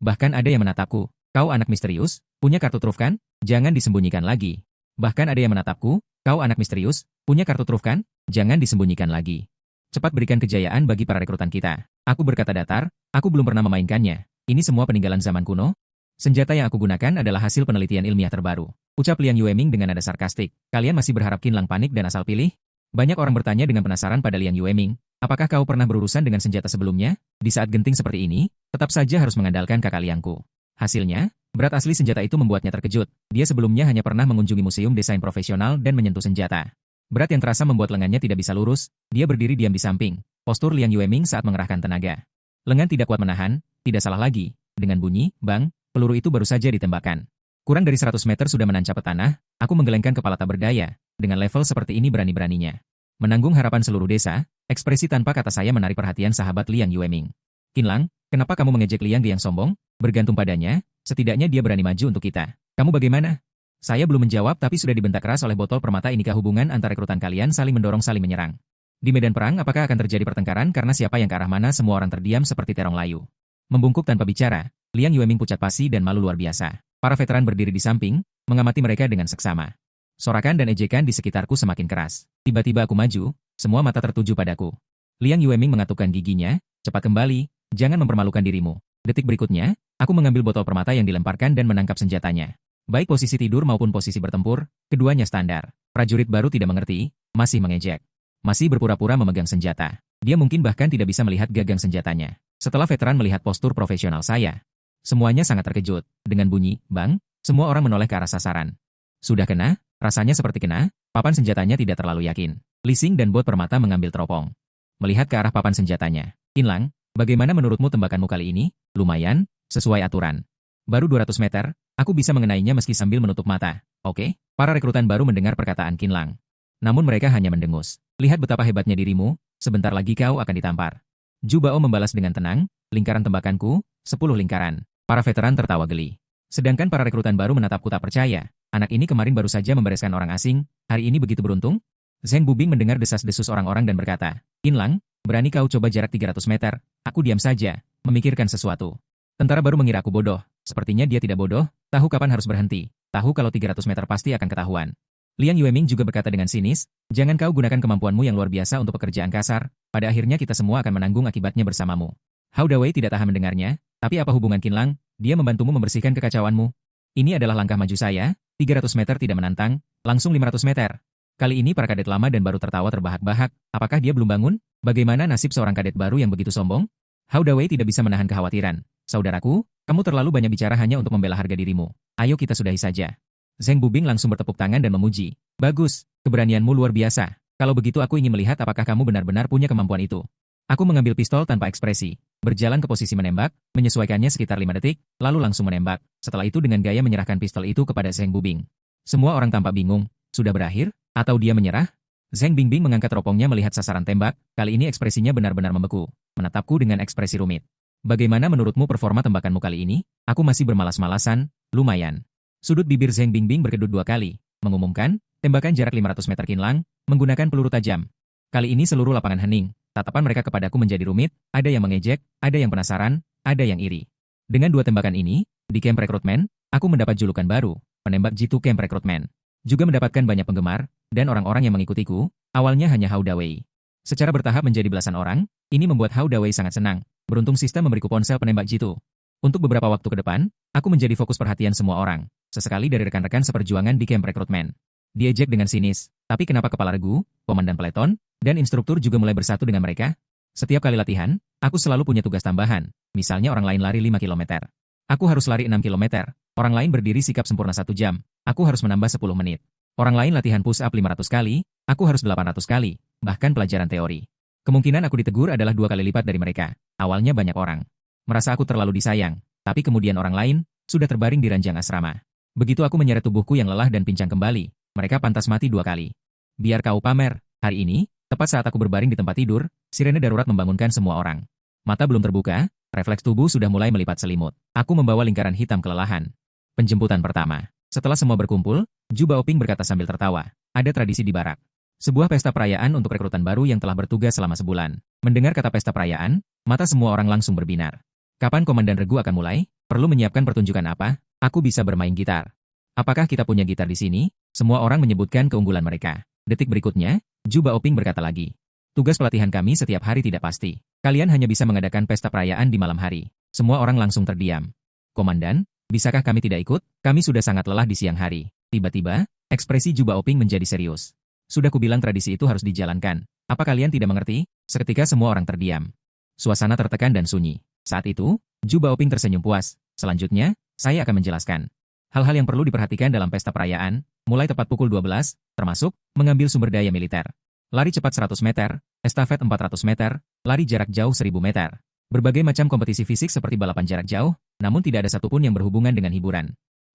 Bahkan ada yang menatapku, kau anak misterius, punya kartu truf kan? Jangan disembunyikan lagi. Bahkan ada yang menatapku, kau anak misterius, punya kartu truf kan? Jangan disembunyikan lagi. Cepat berikan kejayaan bagi para rekrutan kita. Aku berkata datar, aku belum pernah memainkannya. Ini semua peninggalan zaman kuno? Senjata yang aku gunakan adalah hasil penelitian ilmiah terbaru. Ucap Liang Yueming dengan nada sarkastik. Kalian masih berharap Qinlang panik dan asal pilih? Banyak orang bertanya dengan penasaran pada Liang Yueming. Apakah kau pernah berurusan dengan senjata sebelumnya? Di saat genting seperti ini, tetap saja harus mengandalkan kakak Liangku. Hasilnya, berat asli senjata itu membuatnya terkejut. Dia sebelumnya hanya pernah mengunjungi museum desain profesional dan menyentuh senjata. Berat yang terasa membuat lengannya tidak bisa lurus. Dia berdiri diam di samping. Postur Liang Yueming saat mengerahkan tenaga. Lengan tidak kuat menahan, tidak salah lagi. Dengan bunyi, bang, peluru itu baru saja ditembakkan. Kurang dari 100 meter sudah menancap ke tanah, aku menggelengkan kepala tak berdaya. Dengan level seperti ini berani-beraninya menanggung harapan seluruh desa, ekspresi tanpa kata saya menarik perhatian sahabat Liang Yueming. Qinlang, kenapa kamu mengejek Liang Ge yang sombong? Bergantung padanya, setidaknya dia berani maju untuk kita. Kamu bagaimana? Saya belum menjawab tapi sudah dibentak keras oleh botol permata. Inikah hubungan antara rekrutan kalian saling mendorong saling menyerang? Di medan perang apakah akan terjadi pertengkaran karena siapa yang ke arah mana? Semua orang terdiam seperti terong layu. Membungkuk tanpa bicara, Liang Yueming pucat pasi dan malu luar biasa. Para veteran berdiri di samping, mengamati mereka dengan seksama. Sorakan dan ejekan di sekitarku semakin keras. Tiba-tiba aku maju, semua mata tertuju padaku. Liang Yueming mengatupkan giginya, cepat kembali, jangan mempermalukan dirimu. Detik berikutnya, aku mengambil botol permata yang dilemparkan dan menangkap senjatanya. Baik posisi tidur maupun posisi bertempur, keduanya standar. Prajurit baru tidak mengerti, masih mengejek. Masih berpura-pura memegang senjata. Dia mungkin bahkan tidak bisa melihat gagang senjatanya. Setelah veteran melihat postur profesional saya, semuanya sangat terkejut. Dengan bunyi, bang, semua orang menoleh ke arah sasaran. Sudah kena? Rasanya seperti kena, papan senjatanya tidak terlalu yakin. Li Xing dan bot permata mengambil teropong. Melihat ke arah papan senjatanya. Qinlang, bagaimana menurutmu tembakanmu kali ini? Lumayan, sesuai aturan. Baru 200 meter, aku bisa mengenainya meski sambil menutup mata. Oke, para rekrutan baru mendengar perkataan Qinlang. Namun mereka hanya mendengus. Lihat betapa hebatnya dirimu, sebentar lagi kau akan ditampar. Zhu Bao membalas dengan tenang, lingkaran tembakanku, 10 lingkaran. Para veteran tertawa geli. Sedangkan para rekrutan baru menatapku tak percaya. Anak ini kemarin baru saja membereskan orang asing, hari ini begitu beruntung? Zheng Bubing mendengar desas-desus orang-orang dan berkata, Qinlang, berani kau coba jarak 300 meter? Aku diam saja, memikirkan sesuatu. Tentara baru mengira aku bodoh, sepertinya dia tidak bodoh, tahu kapan harus berhenti, tahu kalau 300 meter pasti akan ketahuan. Liang Yueming juga berkata dengan sinis, jangan kau gunakan kemampuanmu yang luar biasa untuk pekerjaan kasar, pada akhirnya kita semua akan menanggung akibatnya bersamamu. Hao Dawei tidak tahan mendengarnya, tapi apa hubungan Qinlang, dia membantumu membersihkan kekacauanmu. Ini adalah langkah maju saya, 300 meter tidak menantang, langsung 500 meter. Kali ini para kadet lama dan baru tertawa terbahak-bahak, apakah dia belum bangun? Bagaimana nasib seorang kadet baru yang begitu sombong? Hao Dawei tidak bisa menahan kekhawatiran. Saudaraku, kamu terlalu banyak bicara hanya untuk membela harga dirimu. Ayo kita sudahi saja. Zheng Bubing langsung bertepuk tangan dan memuji. Bagus, keberanianmu luar biasa. Kalau begitu aku ingin melihat apakah kamu benar-benar punya kemampuan itu. Aku mengambil pistol tanpa ekspresi, berjalan ke posisi menembak, menyesuaikannya sekitar 5 detik, lalu langsung menembak. Setelah itu dengan gaya menyerahkan pistol itu kepada Zheng Bubing. Semua orang tampak bingung, sudah berakhir? Atau dia menyerah? Zheng Bingbing mengangkat teropongnya melihat sasaran tembak, kali ini ekspresinya benar-benar membeku, menatapku dengan ekspresi rumit. Bagaimana menurutmu performa tembakanmu kali ini? Aku masih bermalas-malasan, lumayan. Sudut bibir Zheng Bingbing berkedut 2 kali, mengumumkan, tembakan jarak 500 meter Qinlang, menggunakan peluru tajam. Kali ini seluruh lapangan hening, tatapan mereka kepadaku menjadi rumit, ada yang mengejek, ada yang penasaran, ada yang iri. Dengan 2 tembakan ini, di camp rekrutmen, aku mendapat julukan baru, penembak jitu camp rekrutmen. Juga mendapatkan banyak penggemar, dan orang-orang yang mengikutiku, awalnya hanya Hao Dawei. Secara bertahap menjadi belasan orang, ini membuat Hao Dawei sangat senang, beruntung sistem memberiku ponsel penembak jitu. Untuk beberapa waktu ke depan, aku menjadi fokus perhatian semua orang, sesekali dari rekan-rekan seperjuangan di camp rekrutmen. Diejek dengan sinis, tapi kenapa kepala regu, komandan peleton, dan instruktur juga mulai bersatu dengan mereka? Setiap kali latihan, aku selalu punya tugas tambahan, misalnya orang lain lari 5 km. Aku harus lari 6 km, orang lain berdiri sikap sempurna 1 jam, aku harus menambah 10 menit. Orang lain latihan push up 500 kali, aku harus 800 kali, bahkan pelajaran teori. Kemungkinan aku ditegur adalah 2 kali lipat dari mereka. Awalnya banyak orang merasa aku terlalu disayang, tapi kemudian orang lain sudah terbaring di ranjang asrama. Begitu aku menyeret tubuhku yang lelah dan pincang kembali, mereka pantas mati 2 kali. Biar kau pamer, hari ini, tepat saat aku berbaring di tempat tidur, sirene darurat membangunkan semua orang. Mata belum terbuka, refleks tubuh sudah mulai melipat selimut. Aku membawa lingkaran hitam kelelahan. Penjemputan pertama. Setelah semua berkumpul, Zhu Baoping berkata sambil tertawa, ada tradisi di barak. Sebuah pesta perayaan untuk rekrutan baru yang telah bertugas selama sebulan. Mendengar kata pesta perayaan, mata semua orang langsung berbinar. Kapan Komandan Regu akan mulai? Perlu menyiapkan pertunjukan apa? Aku bisa bermain gitar. Apakah kita punya gitar di sini? Semua orang menyebutkan keunggulan mereka. Detik berikutnya, Zhu Baoping berkata lagi. Tugas pelatihan kami setiap hari tidak pasti. Kalian hanya bisa mengadakan pesta perayaan di malam hari. Semua orang langsung terdiam. Komandan, bisakah kami tidak ikut? Kami sudah sangat lelah di siang hari. Tiba-tiba, ekspresi Zhu Baoping menjadi serius. Sudah kubilang tradisi itu harus dijalankan. Apa kalian tidak mengerti? Seketika semua orang terdiam. Suasana tertekan dan sunyi. Saat itu, Zhu Baoping tersenyum puas. Selanjutnya, saya akan menjelaskan hal-hal yang perlu diperhatikan dalam pesta perayaan, mulai tepat pukul 12, termasuk mengambil sumber daya militer. Lari cepat 100 meter, estafet 400 meter, lari jarak jauh 1000 meter. Berbagai macam kompetisi fisik seperti balapan jarak jauh, namun tidak ada satupun yang berhubungan dengan hiburan.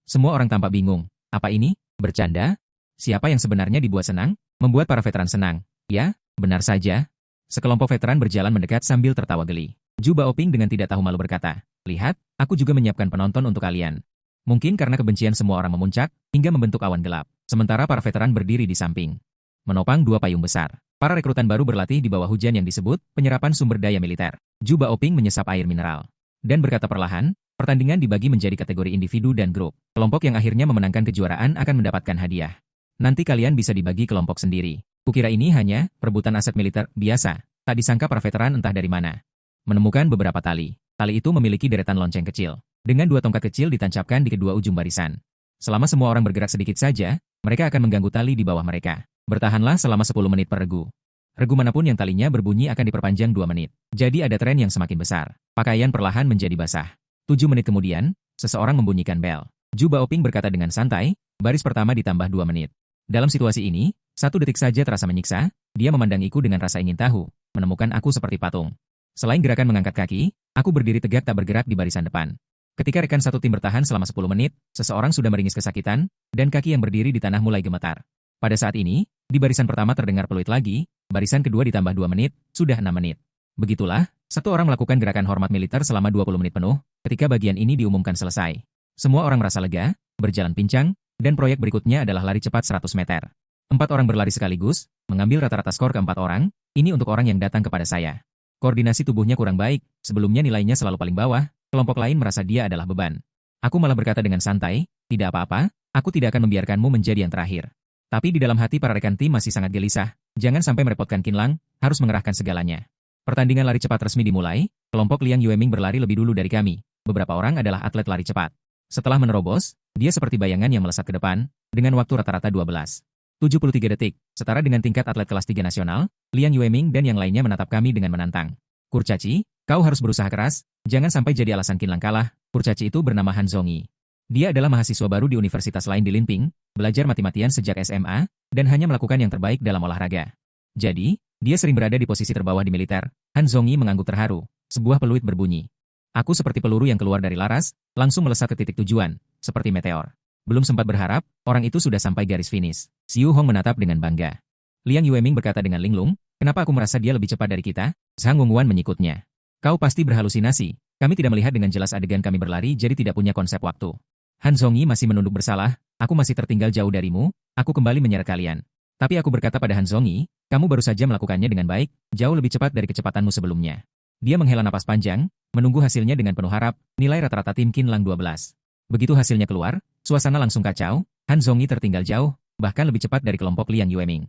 Semua orang tampak bingung. Apa ini? Bercanda? Siapa yang sebenarnya dibuat senang? Membuat para veteran senang. Ya, benar saja. Sekelompok veteran berjalan mendekat sambil tertawa geli. Zhu Baoping dengan tidak tahu malu berkata, "Lihat, aku juga menyiapkan penonton untuk kalian." Mungkin karena kebencian semua orang memuncak, hingga membentuk awan gelap. Sementara para veteran berdiri di samping. Menopang dua payung besar. Para rekrutan baru berlatih di bawah hujan yang disebut penyerapan sumber daya militer. Zhu Baoping menyesap air mineral. Dan berkata perlahan, pertandingan dibagi menjadi kategori individu dan grup. Kelompok yang akhirnya memenangkan kejuaraan akan mendapatkan hadiah. Nanti kalian bisa dibagi kelompok sendiri. Kukira ini hanya perebutan aset militer biasa. Tak disangka para veteran entah dari mana menemukan beberapa tali. Tali itu memiliki deretan lonceng kecil. Dengan dua tongkat kecil ditancapkan di kedua ujung barisan. Selama semua orang bergerak sedikit saja, mereka akan mengganggu tali di bawah mereka. Bertahanlah selama 10 menit per regu. Regu manapun yang talinya berbunyi akan diperpanjang 2 menit. Jadi ada tren yang semakin besar. Pakaian perlahan menjadi basah. 7 menit kemudian, seseorang membunyikan bel. Zhu Baoping berkata dengan santai, baris pertama ditambah 2 menit. Dalam situasi ini, 1 detik saja terasa menyiksa, dia memandangiku dengan rasa ingin tahu, menemukan aku seperti patung. Selain gerakan mengangkat kaki, aku berdiri tegak tak bergerak di barisan depan. Ketika rekan satu tim bertahan selama 10 menit, seseorang sudah meringis kesakitan, dan kaki yang berdiri di tanah mulai gemetar. Pada saat ini, di barisan pertama terdengar peluit lagi, barisan kedua ditambah 2 menit, sudah 6 menit. Begitulah, satu orang melakukan gerakan hormat militer selama 20 menit penuh, ketika bagian ini diumumkan selesai. Semua orang merasa lega, berjalan pincang, dan proyek berikutnya adalah lari cepat 100 meter. 4 orang berlari sekaligus, mengambil rata-rata skor ke 4 orang, ini untuk orang yang datang kepada saya. Koordinasi tubuhnya kurang baik, sebelumnya nilainya selalu paling bawah, kelompok lain merasa dia adalah beban. Aku malah berkata dengan santai, tidak apa-apa, aku tidak akan membiarkanmu menjadi yang terakhir. Tapi di dalam hati para rekan tim masih sangat gelisah, jangan sampai merepotkan Qin Lang, harus mengerahkan segalanya. Pertandingan lari cepat resmi dimulai, kelompok Liang Yueming berlari lebih dulu dari kami, beberapa orang adalah atlet lari cepat. Setelah menerobos, dia seperti bayangan yang melesat ke depan, dengan waktu rata-rata 12,73 detik, setara dengan tingkat atlet kelas 3 nasional, Liang Yueming dan yang lainnya menatap kami dengan menantang. Kurcaci, kau harus berusaha keras, jangan sampai jadi alasan Qin Lang kalah. Kurcaci itu bernama Han Zhongyi. Dia adalah mahasiswa baru di universitas lain di Linping, belajar mati-matian sejak SMA, dan hanya melakukan yang terbaik dalam olahraga. Jadi, dia sering berada di posisi terbawah di militer. Han Zhongyi mengangguk terharu, sebuah peluit berbunyi. Aku seperti peluru yang keluar dari laras, langsung melesat ke titik tujuan, seperti meteor. Belum sempat berharap, orang itu sudah sampai garis finish. Xiu Hong menatap dengan bangga. Liang Yueming berkata dengan linglung, kenapa aku merasa dia lebih cepat dari kita? Zhang Wongwan menyikutnya. Kau pasti berhalusinasi. Kami tidak melihat dengan jelas adegan kami berlari jadi tidak punya konsep waktu. Han Zhongyi masih menunduk bersalah, aku masih tertinggal jauh darimu, aku kembali menyeret kalian. Tapi aku berkata pada Han Zhongyi, kamu baru saja melakukannya dengan baik, jauh lebih cepat dari kecepatanmu sebelumnya. Dia menghela napas panjang, menunggu hasilnya dengan penuh harap, nilai rata-rata tim Qin Lang 12. Begitu hasilnya keluar, suasana langsung kacau, Han Zhongyi tertinggal jauh, bahkan lebih cepat dari kelompok Liang Yueming.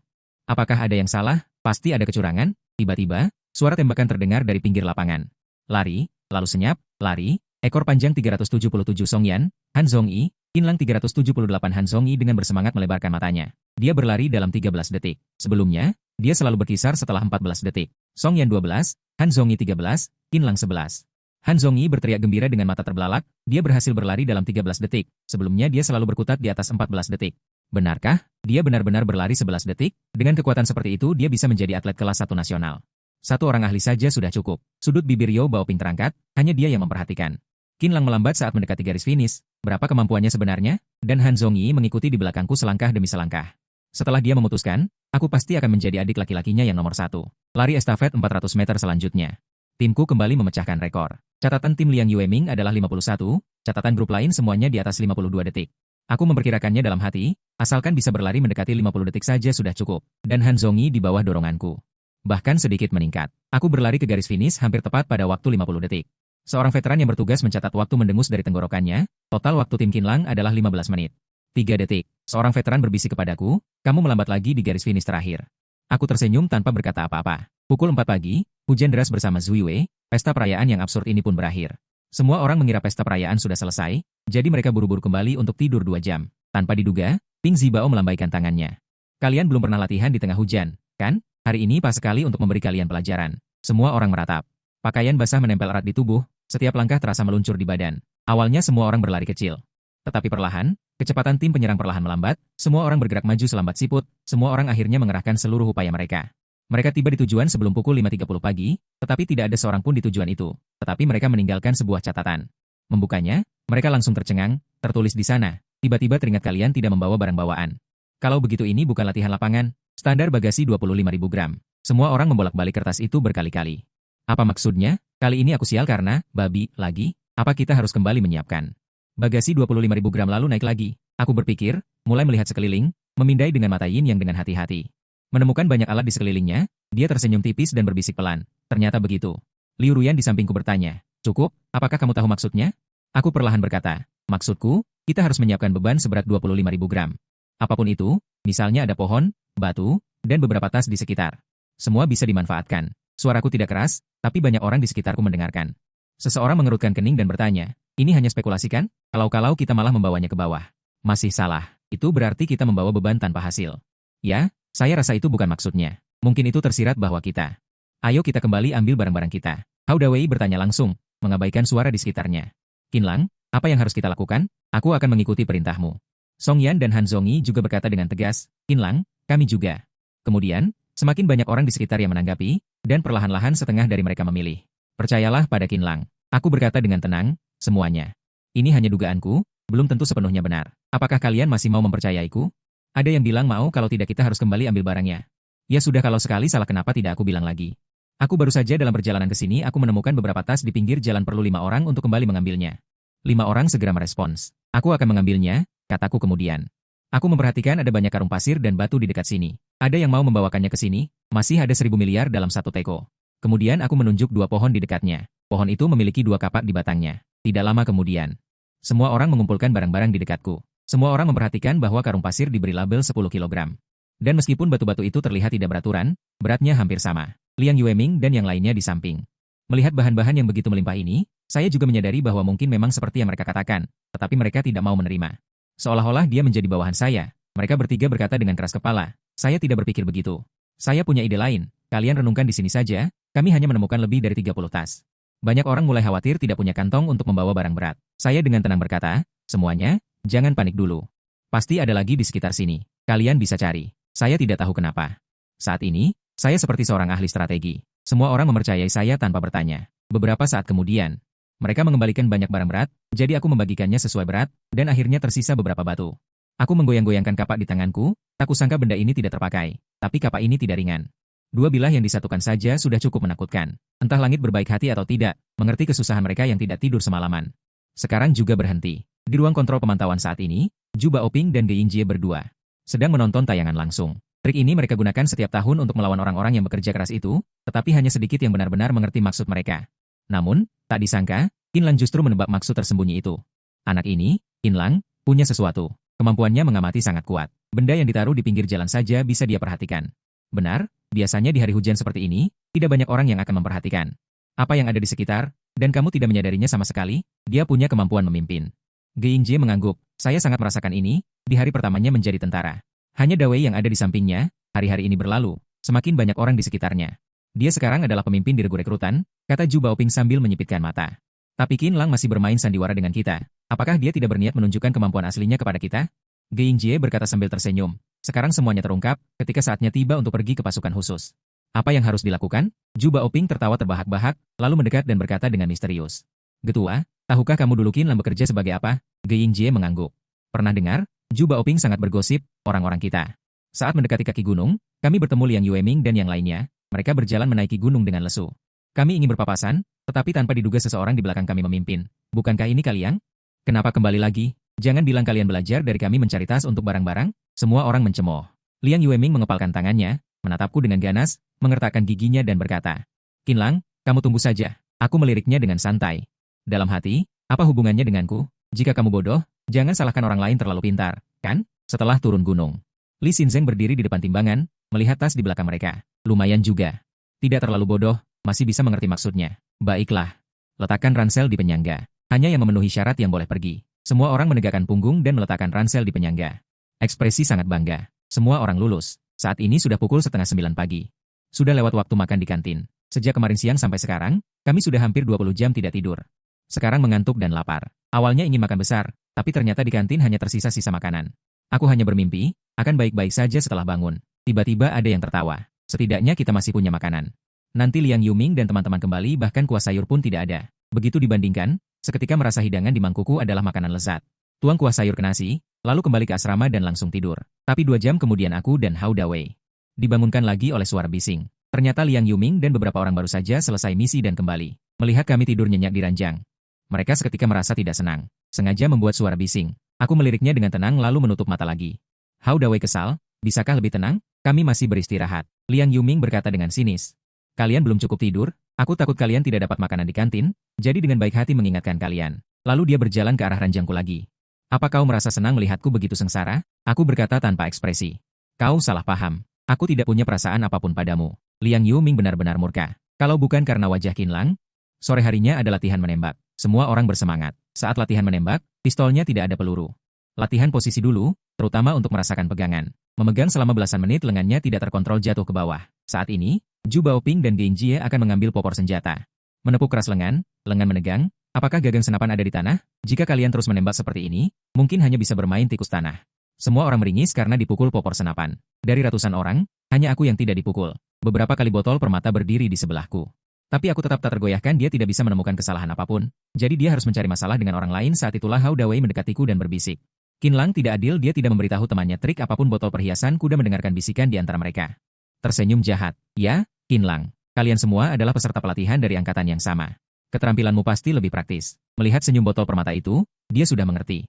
Apakah ada yang salah? Pasti ada kecurangan. Tiba-tiba, suara tembakan terdengar dari pinggir lapangan. Lari, lalu senyap, lari, ekor panjang 377 Songyan, Han Zhongyi, Qin Lang 378 Han Zhongyi dengan bersemangat melebarkan matanya. Dia berlari dalam 13 detik. Sebelumnya, dia selalu berkisar setelah 14 detik. Songyan 12, Han Zhongyi 13, Qin Lang 11. Han Zhongyi berteriak gembira dengan mata terbelalak, dia berhasil berlari dalam 13 detik. Sebelumnya dia selalu berkutat di atas 14 detik. Benarkah? Dia benar-benar berlari 11 detik? Dengan kekuatan seperti itu dia bisa menjadi atlet kelas 1 nasional. Satu orang ahli saja sudah cukup. Sudut bibir Zhu Baoping terangkat, hanya dia yang memperhatikan. Qin Lang melambat saat mendekati garis finish. Berapa kemampuannya sebenarnya? Dan Han Zhongyi mengikuti di belakangku selangkah demi selangkah. Setelah dia memutuskan, aku pasti akan menjadi adik laki-lakinya yang nomor 1. Lari estafet 400 meter selanjutnya. Timku kembali memecahkan rekor. Catatan tim Liang Yueming adalah 51, catatan grup lain semuanya di atas 52 detik. Aku memperkirakannya dalam hati, asalkan bisa berlari mendekati 50 detik saja sudah cukup, dan Han Zhongyi di bawah doronganku. Bahkan sedikit meningkat. Aku berlari ke garis finish hampir tepat pada waktu 50 detik. Seorang veteran yang bertugas mencatat waktu mendengus dari tenggorokannya, total waktu tim Qin Lang adalah 15 menit. 3 detik. Seorang veteran berbisik kepadaku, kamu melambat lagi di garis finish terakhir. Aku tersenyum tanpa berkata apa-apa. Pukul 4 pagi, hujan deras bersama Zui Wei, pesta perayaan yang absurd ini pun berakhir. Semua orang mengira pesta perayaan sudah selesai, jadi mereka buru-buru kembali untuk tidur 2 jam. Tanpa diduga, Ping Zibao melambaikan tangannya. Kalian belum pernah latihan di tengah hujan, kan? Hari ini pas sekali untuk memberi kalian pelajaran. Semua orang meratap. Pakaian basah menempel erat di tubuh, setiap langkah terasa meluncur di badan. Awalnya semua orang berlari kecil. Tetapi perlahan, kecepatan tim penyerang perlahan melambat, semua orang bergerak maju selambat siput, semua orang akhirnya mengerahkan seluruh upaya mereka. Mereka tiba di tujuan sebelum pukul 5.30 pagi, tetapi tidak ada seorang pun di tujuan itu. Tetapi mereka meninggalkan sebuah catatan. Membukanya, mereka langsung tercengang, tertulis di sana, Tiba-tiba teringat kalian tidak membawa barang bawaan. Kalau begitu ini bukan latihan lapangan, standar bagasi 25.000 gram. Semua orang membolak-balik kertas itu berkali-kali. Apa maksudnya? Kali ini aku sial karena, babi, lagi? Apa kita harus kembali menyiapkan? Bagasi 25.000 gram lalu naik lagi. Aku berpikir, mulai melihat sekeliling, memindai dengan mata Yin yang dengan hati-hati. Menemukan banyak alat di sekelilingnya, dia tersenyum tipis dan berbisik pelan. Ternyata begitu. Liu Ruyan di sampingku bertanya, cukup, apakah kamu tahu maksudnya? Aku perlahan berkata, maksudku, kita harus menyiapkan beban seberat 25.000 gram. Apapun itu, misalnya ada pohon, batu, dan beberapa tas di sekitar. Semua bisa dimanfaatkan. Suaraku tidak keras, tapi banyak orang di sekitarku mendengarkan. Seseorang mengerutkan kening dan bertanya, ini hanya spekulasi kan? Kalau-kalau kita malah membawanya ke bawah. Masih salah. Itu berarti kita membawa beban tanpa hasil. Ya, saya rasa itu bukan maksudnya. Mungkin itu tersirat bahwa kita. Ayo kita kembali ambil barang-barang kita. Hao Dawei bertanya langsung, mengabaikan suara di sekitarnya. Qinlang, apa yang harus kita lakukan? Aku akan mengikuti perintahmu. Song Yan dan Han Zhongyi juga berkata dengan tegas, Qinlang, kami juga. Kemudian, semakin banyak orang di sekitar yang menanggapi, dan perlahan-lahan setengah dari mereka memilih. Percayalah pada Qinlang. Aku berkata dengan tenang, semuanya. Ini hanya dugaanku, belum tentu sepenuhnya benar. Apakah kalian masih mau mempercayaiku? Ada yang bilang mau kalau tidak kita harus kembali ambil barangnya. Ya sudah kalau sekali salah kenapa tidak aku bilang lagi. Aku baru saja dalam perjalanan ke sini aku menemukan beberapa tas di pinggir jalan perlu 5 orang untuk kembali mengambilnya. 5 orang segera merespons. Aku akan mengambilnya, kataku kemudian. Aku memperhatikan ada banyak karung pasir dan batu di dekat sini. Ada yang mau membawakannya ke sini, masih ada 1.000 miliar dalam satu teko. Kemudian aku menunjuk 2 pohon di dekatnya. Pohon itu memiliki 2 kapak di batangnya. Tidak lama kemudian, semua orang mengumpulkan barang-barang di dekatku. Semua orang memperhatikan bahwa karung pasir diberi label 10 kilogram. Dan meskipun batu-batu itu terlihat tidak beraturan, beratnya hampir sama. Liang Yueming dan yang lainnya di samping. Melihat bahan-bahan yang begitu melimpah ini, saya juga menyadari bahwa mungkin memang seperti yang mereka katakan, tetapi mereka tidak mau menerima. Seolah-olah dia menjadi bawahan saya. Mereka bertiga berkata dengan keras kepala, saya tidak berpikir begitu. Saya punya ide lain, kalian renungkan di sini saja, kami hanya menemukan lebih dari 30 tas. Banyak orang mulai khawatir tidak punya kantong untuk membawa barang berat. Saya dengan tenang berkata, semuanya, jangan panik dulu. Pasti ada lagi di sekitar sini. Kalian bisa cari. Saya tidak tahu kenapa. Saat ini, saya seperti seorang ahli strategi. Semua orang mempercayai saya tanpa bertanya. Beberapa saat kemudian, mereka mengembalikan banyak barang berat, jadi aku membagikannya sesuai berat, dan akhirnya tersisa beberapa batu. Aku menggoyang-goyangkan kapak di tanganku, tak kusangka benda ini tidak terpakai, tapi kapak ini tidak ringan. 2 bilah yang disatukan saja sudah cukup menakutkan. Entah langit berbaik hati atau tidak, mengerti kesusahan mereka yang tidak tidur semalaman. Sekarang juga berhenti. Di ruang kontrol pemantauan saat ini, Zhu Baoping dan Ge Yingjie berdua sedang menonton tayangan langsung. Trik ini mereka gunakan setiap tahun untuk melawan orang-orang yang bekerja keras itu, tetapi hanya sedikit yang benar-benar mengerti maksud mereka. Namun, tak disangka, Qinlang justru menebak maksud tersembunyi itu. Anak ini, Qinlang, punya sesuatu. Kemampuannya mengamati sangat kuat. Benda yang ditaruh di pinggir jalan saja bisa dia perhatikan. Benar, biasanya di hari hujan seperti ini, tidak banyak orang yang akan memperhatikan apa yang ada di sekitar, dan kamu tidak menyadarinya sama sekali, dia punya kemampuan memimpin. Ge Yingjie mengangguk, saya sangat merasakan ini, di hari pertamanya menjadi tentara. Hanya Dawei yang ada di sampingnya, hari-hari ini berlalu, semakin banyak orang di sekitarnya. Dia sekarang adalah pemimpin di regu rekrutan, kata Zhu Baoping sambil menyipitkan mata. Tapi Qinlang masih bermain sandiwara dengan kita. Apakah dia tidak berniat menunjukkan kemampuan aslinya kepada kita? Ge Yingjie berkata sambil tersenyum. Sekarang semuanya terungkap, ketika saatnya tiba untuk pergi ke pasukan khusus. Apa yang harus dilakukan? Zhu Baoping tertawa terbahak-bahak, lalu mendekat dan berkata dengan misterius. Getua, tahukah kamu dulu Qinlang bekerja sebagai apa? Ge Yingjie mengangguk. Pernah dengar? Zhu Baoping sangat bergosip, orang-orang kita. Saat mendekati kaki gunung, kami bertemu Liang Yueming dan yang lainnya, mereka berjalan menaiki gunung dengan lesu. Kami ingin berpapasan, tetapi tanpa diduga seseorang di belakang kami memimpin. Bukankah ini kalian? Kenapa kembali lagi? Jangan bilang kalian belajar dari kami mencari tas untuk barang-barang? Semua orang mencemooh. Liang Yueming mengepalkan tangannya, menatapku dengan ganas, mengertakkan giginya dan berkata, Qinlang, kamu tunggu saja. Aku meliriknya dengan santai. Dalam hati, apa hubungannya denganku? Jika kamu bodoh, jangan salahkan orang lain terlalu pintar, kan? Setelah turun gunung, Li Xinzheng berdiri di depan timbangan, melihat tas di belakang mereka. Lumayan juga. Tidak terlalu bodoh, masih bisa mengerti maksudnya. Baiklah. Letakkan ransel di penyangga. Hanya yang memenuhi syarat yang boleh pergi. Semua orang menegakkan punggung dan meletakkan ransel di penyangga. Ekspresi sangat bangga. Semua orang lulus. Saat ini sudah pukul 8:30 pagi. Sudah lewat waktu makan di kantin. Sejak kemarin siang sampai sekarang, kami sudah hampir 20 jam tidak tidur. Sekarang mengantuk dan lapar. Awalnya ingin makan besar, tapi ternyata di kantin hanya tersisa sisa makanan. Aku hanya bermimpi, akan baik-baik saja setelah bangun. Tiba-tiba ada yang tertawa. Setidaknya kita masih punya makanan. Nanti Liang Yuming dan teman-teman kembali bahkan kuah sayur pun tidak ada. Begitu dibandingkan, seketika merasa hidangan di mangkuku adalah makanan lezat. Tuang kuah sayur ke nasi, lalu kembali ke asrama dan langsung tidur. Tapi 2 jam kemudian aku dan Hao Dawei dibangunkan lagi oleh suara bising. Ternyata Liang Yuming dan beberapa orang baru saja selesai misi dan kembali. Melihat kami tidur nyenyak di ranjang, mereka seketika merasa tidak senang. Sengaja membuat suara bising. Aku meliriknya dengan tenang lalu menutup mata lagi. Hao Dawei kesal, bisakah lebih tenang? Kami masih beristirahat. Liang Yuming berkata dengan sinis. Kalian belum cukup tidur? Aku takut kalian tidak dapat makanan di kantin, jadi dengan baik hati mengingatkan kalian. Lalu dia berjalan ke arah ranjangku lagi. Apa kau merasa senang melihatku begitu sengsara? Aku berkata tanpa ekspresi. Kau salah paham. Aku tidak punya perasaan apapun padamu. Liang Yuming benar-benar murka. Kalau bukan karena wajah Qinlang, sore harinya ada latihan menembak. Semua orang bersemangat. Saat latihan menembak, pistolnya tidak ada peluru. Latihan posisi dulu, terutama untuk merasakan pegangan. Memegang selama belasan menit lengannya tidak terkontrol jatuh ke bawah. Saat ini, Zhu Baoping dan Geng Jie akan mengambil popor senjata. Menepuk keras lengan menegang. Apakah gagang senapan ada di tanah? Jika kalian terus menembak seperti ini, mungkin hanya bisa bermain tikus tanah. Semua orang meringis karena dipukul popor senapan. Dari ratusan orang, hanya aku yang tidak dipukul. Beberapa kali botol permata berdiri di sebelahku. Tapi aku tetap tak tergoyahkan, dia tidak bisa menemukan kesalahan apapun. Jadi dia harus mencari masalah dengan orang lain. Saat itulah Hao Dawei mendekatiku dan berbisik. Qinlang tidak adil, dia tidak memberitahu temannya trik apapun botol perhiasan. Kuda mendengarkan bisikan di antara mereka. Tersenyum jahat. Ya, Qinlang. Kalian semua adalah peserta pelatihan dari angkatan yang sama. Keterampilanmu pasti lebih praktis. Melihat senyum botol permata itu, dia sudah mengerti.